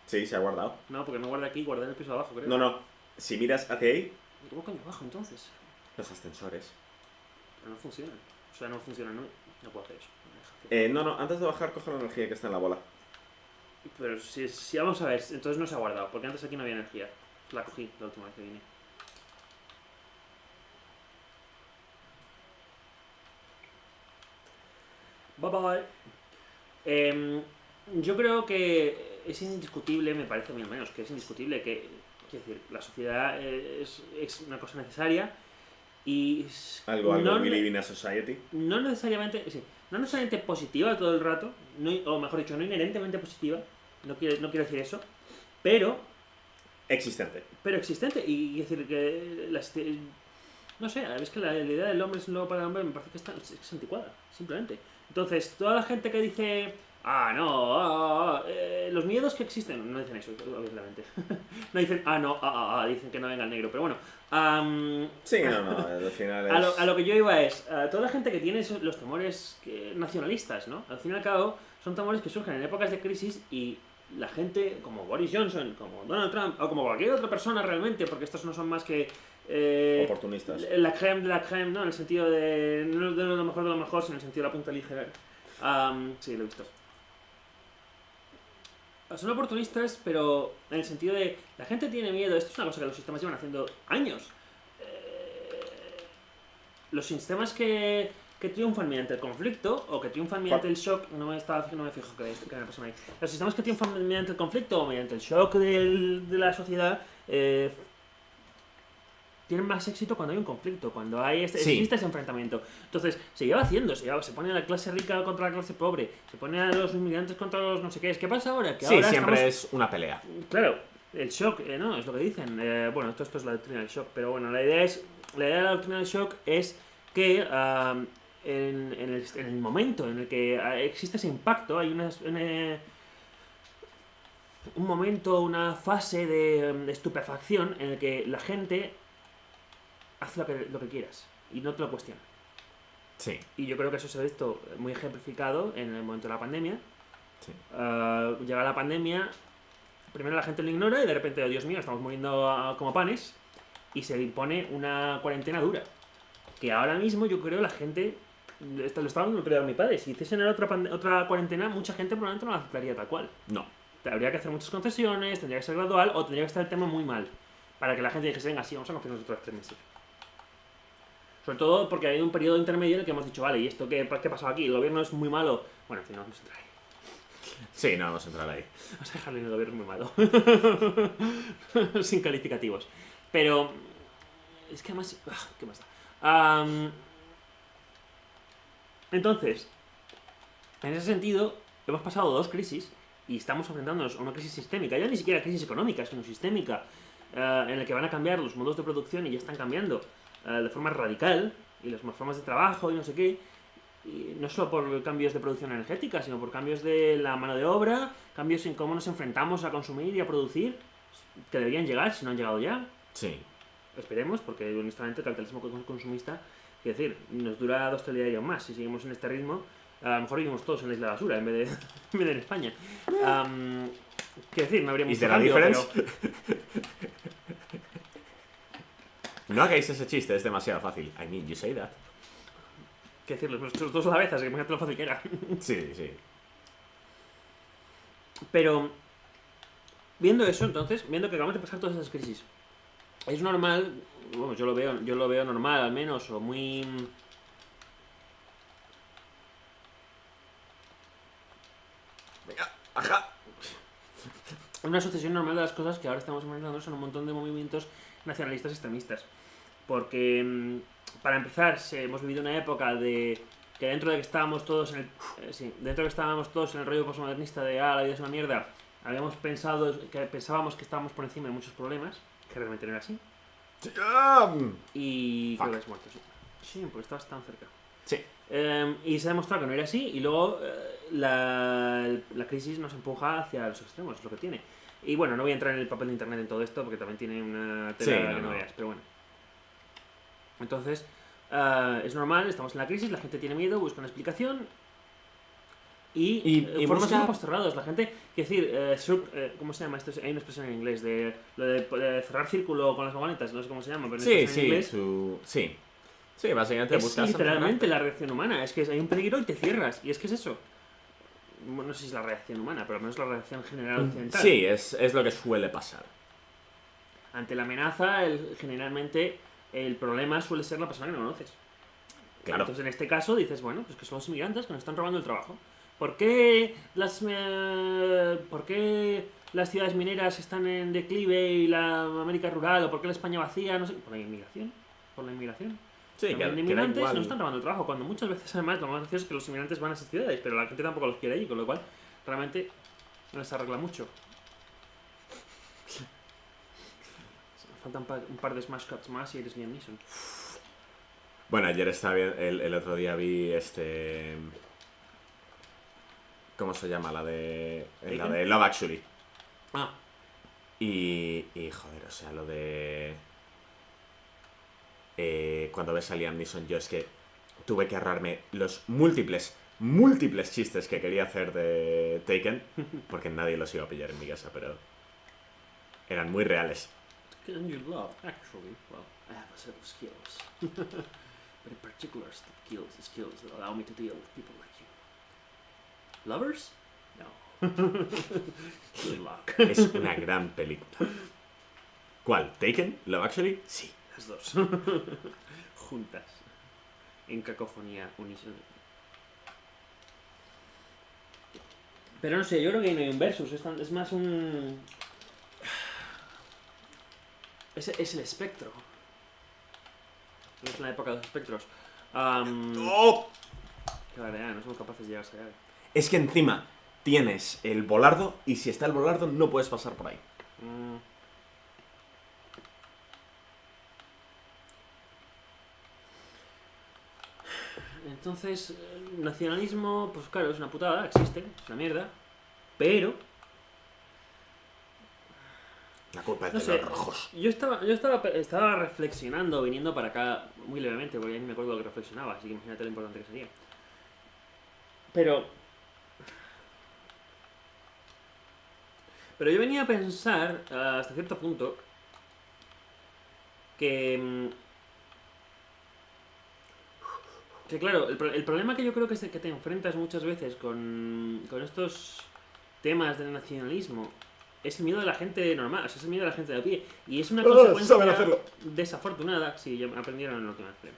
Sí, se ha guardado. No, porque no guardé aquí, guardé en el piso de abajo, creo. No. Si miras hacia ahí, ¿Cómo coño abajo entonces? los ascensores. Pero no funcionan. O sea, no funcionan, no puedo hacer eso. No me deja hacer. No, antes de bajar, coge la energía que está en la bola. Pero si vamos a ver, entonces no se ha guardado, porque antes aquí no había energía. La cogí la última vez que vine. Bye bye. Yo creo que es indiscutible, me parece a mí al menos, que es indiscutible que, quiero decir, la sociedad es una cosa necesaria y... Algo, no, we live in a society. No necesariamente positiva todo el rato, o mejor dicho, no inherentemente positiva, no quiero decir eso, pero Existente. existente, y decir que no sé, es que la idea del hombre es un lobo para el hombre me parece que es anticuada, simplemente. Entonces, toda la gente que dice, los miedos que existen, no dicen eso, obviamente. No dicen, dicen que no venga el negro, pero bueno. Sí, al final es... A lo que yo iba es, toda la gente que tiene los temores nacionalistas, ¿no? Al fin y al cabo, son temores que surgen en épocas de crisis y la gente, como Boris Johnson, como Donald Trump, o como cualquier otra persona realmente, porque estos no son más que... oportunistas. La creme de la creme, ¿no? En el sentido de... No de lo mejor, sino en el sentido de la punta ligera. Sí, lo he visto. Son oportunistas, pero en el sentido de... La gente tiene miedo. Esto es una cosa que los sistemas llevan haciendo años. Los sistemas que triunfan mediante el conflicto o que triunfan mediante el shock, no me fijo que me persona ahí. Los sistemas que triunfan mediante el conflicto o mediante el shock de la sociedad tienen más éxito cuando hay un conflicto, cuando existe ese enfrentamiento. Entonces, se lleva haciendo, se pone a la clase rica contra la clase pobre, se pone a los inmigrantes contra los no sé qué. ¿Qué pasa ahora? Que ahora siempre es una pelea. Claro, el shock, ¿no? Es lo que dicen. Bueno, esto es la doctrina del shock, pero bueno, la idea de la doctrina del shock es que en el momento en el que existe ese impacto, hay un momento, una fase de estupefacción en el que la gente hace lo que quieras y no te lo cuestiona. Sí. Y yo creo que eso se ha visto muy ejemplificado en el momento de la pandemia. Sí. Llega la pandemia, primero la gente lo ignora y de repente, oh, Dios mío, estamos muriendo como panes y se impone una cuarentena dura. Que ahora mismo yo creo la gente, lo estaba hablando el otro día con mi padre, si hiciesen otra cuarentena, mucha gente probablemente no la aceptaría tal cual. No. Habría que hacer muchas concesiones, tendría que ser gradual o tendría que estar el tema muy mal. Para que la gente dijese, venga, sí, vamos a confiarnos otros 3 meses. Sobre todo porque ha habido un periodo intermedio en el que hemos dicho, vale, ¿y esto qué ha pasado aquí? El gobierno es muy malo. Bueno, en fin, no vamos a entrar ahí. Sí, no vamos a entrar ahí. Vamos a dejarlo en el gobierno muy malo. Sin calificativos. Pero es que además... ¿Qué más da? Entonces, en ese sentido, hemos pasado 2 crisis y estamos enfrentándonos a una crisis sistémica. Ya ni siquiera crisis económica, sino sistémica, en la que van a cambiar los modos de producción y ya están cambiando de forma radical, y las formas de trabajo y no sé qué. Y no solo por cambios de producción energética, sino por cambios de la mano de obra, cambios en cómo nos enfrentamos a consumir y a producir, que deberían llegar si no han llegado ya. Sí. Esperemos, porque honestamente el capitalismo consumista, quiero decir, nos dura 2 telediarios más. Si seguimos en este ritmo, a lo mejor vivimos todos en la isla de basura en vez de, en vez de en España. Quiero decir, no habría mucho cambio, pero... No hagáis ese chiste, es demasiado fácil. I mean, you say that. Quiero decir, los 2 a la vez, así que imagínate lo fácil que era. Sí, sí. Pero, viendo eso, entonces, viendo que acabamos de pasar todas esas crisis, es normal, bueno, yo lo veo normal al menos, o muy... Venga, ajá. Una sucesión normal de las cosas que ahora estamos enfrentando son un montón de movimientos nacionalistas extremistas. Porque, para empezar, hemos vivido una época de que dentro de que estábamos todos en el... dentro de que estábamos todos en el rollo postmodernista de la vida es una mierda, pensábamos que estábamos por encima de muchos problemas, que realmente no era así. Y creo que has muerto, sí. Sí, porque estabas tan cerca. Sí. Y se ha demostrado que no era así, y luego la crisis nos empuja hacia los extremos, es lo que tiene. Y bueno, no voy a entrar en el papel de internet en todo esto, porque también tiene una tela que no veas, pero bueno. Entonces, es normal, estamos en la crisis, la gente tiene miedo, busca una explicación. Y formas grupos cerrados. La gente, quiero decir, ¿cómo se llama esto? Hay una expresión en inglés de lo de cerrar círculo con las vagonetas, no sé cómo se llama, pero Sí, en sí, inglés sí. Sí, básicamente es buscas literalmente la reacción humana. Es que hay un peligro y te cierras. Y es que es eso. No sé si es la reacción humana, pero al menos la reacción general occidental. Sí, es lo que suele pasar. Ante la amenaza, generalmente el problema suele ser la persona que no conoces. Claro. Entonces, en este caso, dices, bueno, pues que son los inmigrantes que nos están robando el trabajo. ¿Por qué las ciudades mineras están en declive y la América rural? ¿O por qué la España vacía? No sé. Por la inmigración. Por la inmigración. Sí, los inmigrantes nos están robando el trabajo, cuando muchas veces además lo más gracioso es que los inmigrantes van a esas ciudades, pero la gente tampoco los quiere allí, con lo cual realmente no les arregla mucho. Faltan un par de smash cuts más y eres Liam Neeson. Bueno, ayer estaba bien, el otro día vi ¿cómo se llama? La de Love Actually. Ah. Y joder, o sea, lo de... cuando ves a Liam Neeson, yo es que tuve que ahorrarme los múltiples chistes que quería hacer de Taken, porque nadie los iba a pillar en mi casa, pero eran muy reales. Can you love? Actually, well, I have a set of skills. But in particular, skills that allow me to deal with people like you. Lovers? No. Good luck. Es una gran película. ¿Cuál? ¿Taken? ¿Love Actually? Sí. Las dos. Juntas. En cacofonía unísono. Pero no sé, yo creo que no hay un versus. Es más un... Es el espectro. Es la época de los espectros. ¡Oh! Qué barbaridad, no somos capaces de llegar a allá. Es que encima tienes el volardo y si está el volardo no puedes pasar por ahí. Entonces, nacionalismo, pues claro, es una putada, existe, es una mierda, pero... La culpa es No de sé, los rojos. yo estaba reflexionando, viniendo para acá muy levemente, porque ya ni me acuerdo de lo que reflexionaba, así que imagínate lo importante que sería. Pero yo venía a pensar, hasta cierto punto, que claro, el problema que yo creo que es el que te enfrentas muchas veces con estos temas del nacionalismo es el miedo de la gente normal, o sea, es el miedo de la gente de a pie. Y es una consecuencia desafortunada, sí, ya aprendieron en lo que me hace.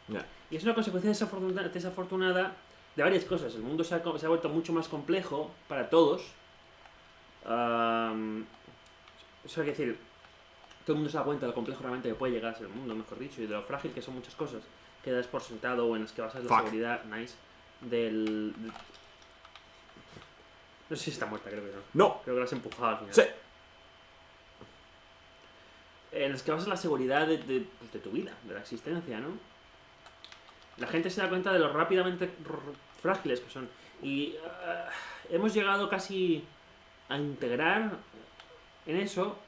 Ya. Y es una consecuencia desafortunada de varias cosas. El mundo se ha vuelto mucho más complejo para todos. Eso hay que decir, todo el mundo se da cuenta de lo complejo realmente que puede llegar a ser el mundo, mejor dicho, y de lo frágil que son muchas cosas que das por sentado o en las que basas la Fuck. seguridad, no sé si está muerta, creo que no. No. Creo que la has empujado al final. Sí. En las que basas la seguridad pues de tu vida, de la existencia, ¿no? La gente se da cuenta de lo rápidamente frágiles que son. Y hemos llegado casi a integrar en eso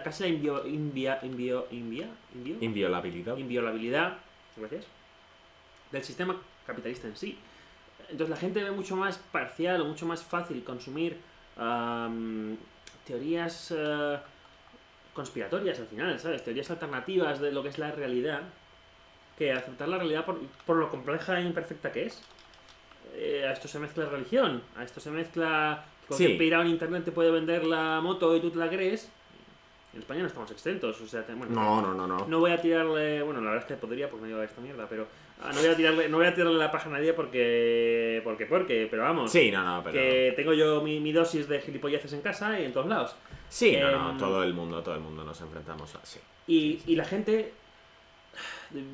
casi la Inviolabilidad. inviolabilidad, gracias, del sistema capitalista en sí. Entonces la gente ve mucho más parcial o mucho más fácil consumir teorías conspiratorias al final, ¿sabes? Teorías alternativas de lo que es la realidad, que aceptar la realidad por lo compleja e imperfecta que es. A esto se mezcla religión, a esto se mezcla que cualquier pirado en internet te puede vender la moto y tú te la crees. En España no estamos exentos, o sea, No. no voy a tirarle, bueno, la verdad es que podría por medio de esta mierda, pero no voy a tirarle la paja a nadie porque, pero vamos. Sí, no, pero... Que tengo yo mi dosis de gilipolleces en casa y en todos lados. Sí, no, todo el mundo nos enfrentamos a... Sí. Y la gente...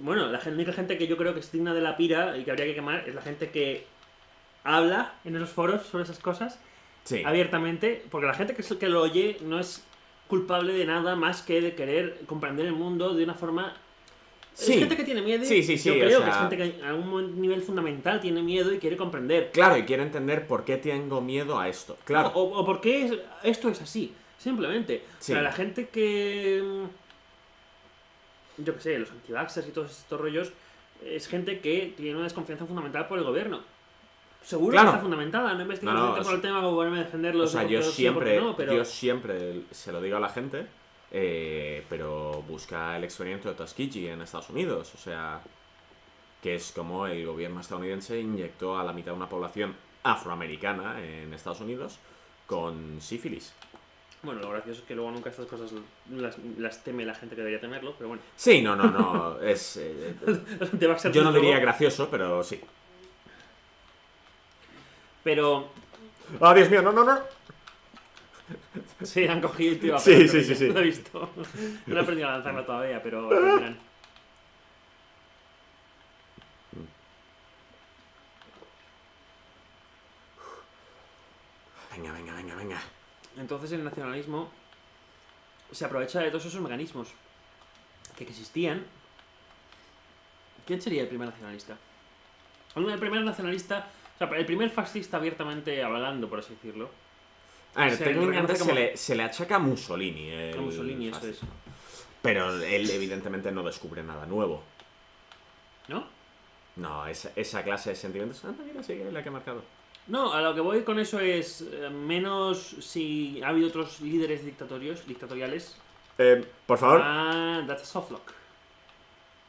Bueno, la única gente que yo creo que es digna de la pira y que habría que quemar es la gente que habla en esos foros sobre esas cosas abiertamente, porque la gente que lo oye no es culpable de nada más que de querer comprender el mundo de una forma... Sí. Es gente que tiene miedo. Sí, yo creo que es gente que a un nivel fundamental tiene miedo y quiere comprender. Claro, y quiere entender por qué tengo miedo a esto. Claro. O por qué esto es así, simplemente. Sí. O sea, la gente que... Yo qué sé, los anti-vaxxers y todos estos rollos, es gente que tiene una desconfianza fundamental por el gobierno. Seguro que está fundamentada, no investigo por el tema como ponerme a defenderlos. O sea, yo pero... siempre se lo digo a la gente, pero busca el experimento de Tuskegee en Estados Unidos. O sea, que es como el gobierno estadounidense inyectó a la mitad de una población afroamericana en Estados Unidos con sífilis. Bueno, lo gracioso es que luego nunca estas cosas las teme la gente que debería temerlo, pero bueno. Sí, no, es... yo no diría gracioso, pero sí. Pero... ¡Oh, Dios mío! ¡No! Sí, han cogido el tío. Sí. Lo he visto. No he aprendido a lanzarla todavía, pero aprenderán. Venga. Entonces el nacionalismo se aprovecha de todos esos mecanismos que existían. ¿Quién sería el primer nacionalista? El primer nacionalista... O sea, el primer fascista abiertamente hablando, por así decirlo. A ver, técnicamente se le achaca a Mussolini. A Mussolini, eso es. Pero él evidentemente no descubre nada nuevo. ¿No? No, esa clase de sentimientos... mira, sí, la que ha marcado. No, a lo que voy con eso es menos si ha habido otros líderes dictatoriales. Por favor. That's a softlock.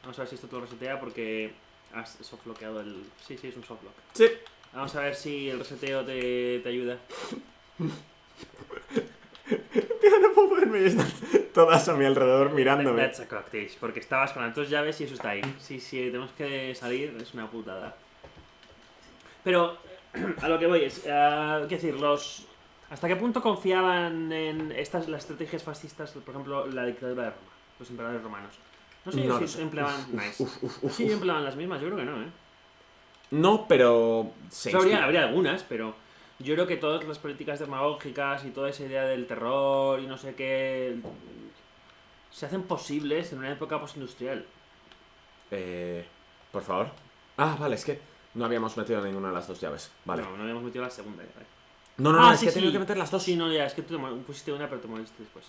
Vamos a ver si esto te lo resetea porque has softlockado el... Sí, es un softlock. Sí. Vamos a ver si el reseteo te ayuda. Tío, no puedo ponerme y están todas a mi alrededor mirándome. That's a cocktail, porque estabas con las dos llaves y eso está ahí. Sí, tenemos que salir, es una putada. Pero a lo que voy es, quiero decir, ¿hasta qué punto confiaban en las estrategias fascistas, por ejemplo, la dictadura de Roma, los emperadores romanos? No sé si empleaban... Sí, empleaban las mismas, yo creo que no, ¿eh? No, pero... habría algunas, pero yo creo que todas las políticas demagógicas y toda esa idea del terror y no sé qué se hacen posibles en una época postindustrial. Por favor. Vale, es que no habíamos metido ninguna de las dos llaves. Vale. No habíamos metido la segunda. ¿Vale? No, es que he tenido que meter las dos. Sí, no, ya, es que tú pusiste una, pero te moriste después.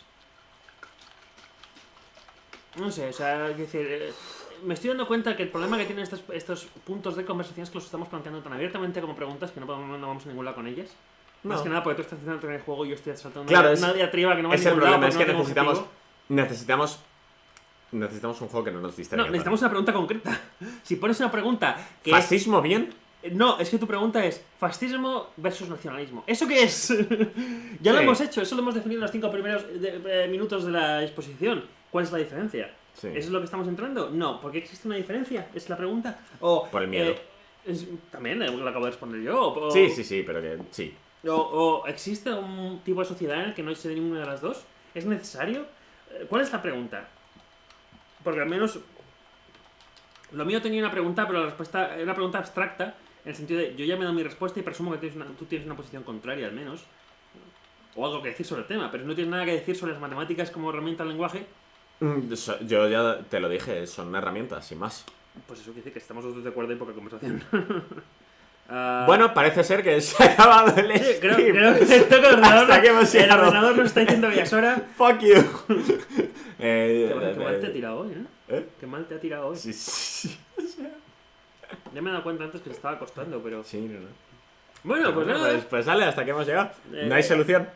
No sé, o sea, es decir, me estoy dando cuenta que el problema que tienen estos puntos de conversación es que los estamos planteando tan abiertamente como preguntas que no vamos a ningún lado con ellas. No. Más que nada porque tú estás haciendo el juego y yo estoy saltando una diatriba que no va a ningún lado. Es el problema, es que necesitamos un juego que no nos distraiga. No, necesitamos una pregunta concreta. Si pones una pregunta que ¿fascismo bien? No, es que tu pregunta es fascismo versus nacionalismo. ¿Eso qué es? Ya lo Sí. hemos hecho, eso lo hemos definido en los 5 primeros minutos de la exposición. ¿Cuál es la diferencia? Sí. ¿Eso es lo que estamos entrando? No, ¿por qué existe una diferencia? Es la pregunta. O, Por el miedo. también lo acabo de responder yo. O, Sí, pero que sí. o existe un tipo de sociedad en el que no existe ninguna de las dos. ¿Es necesario? ¿Cuál es la pregunta? Porque al menos lo mío tenía una pregunta, pero la respuesta era una pregunta abstracta, en el sentido de yo ya me he dado mi respuesta y presumo que tú tienes una posición contraria al menos, o algo que decir sobre el tema, pero no tienes nada que decir sobre las matemáticas como herramienta del lenguaje. Yo ya te lo dije, son herramientas, sin más. Pues eso quiere decir que estamos los dos de acuerdo y poca conversación. Bueno, parece ser que se ha acabado el sí, creo stream. que esto que Hasta que hemos el llegado. ordenador nos está diciendo que ya es hora. Fuck you. Qué mal te ha tirado hoy, ¿Eh? Qué mal te ha tirado hoy. Sí. Ya me he dado cuenta antes que se estaba costando, pero... Sí, no. Bueno, pues nada. Pues dale, hasta que hemos llegado. No hay solución.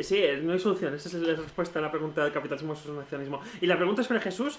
Sí, no hay solución. Esa es la respuesta a la pregunta del capitalismo versus nacionalismo. Y la pregunta sobre Jesús,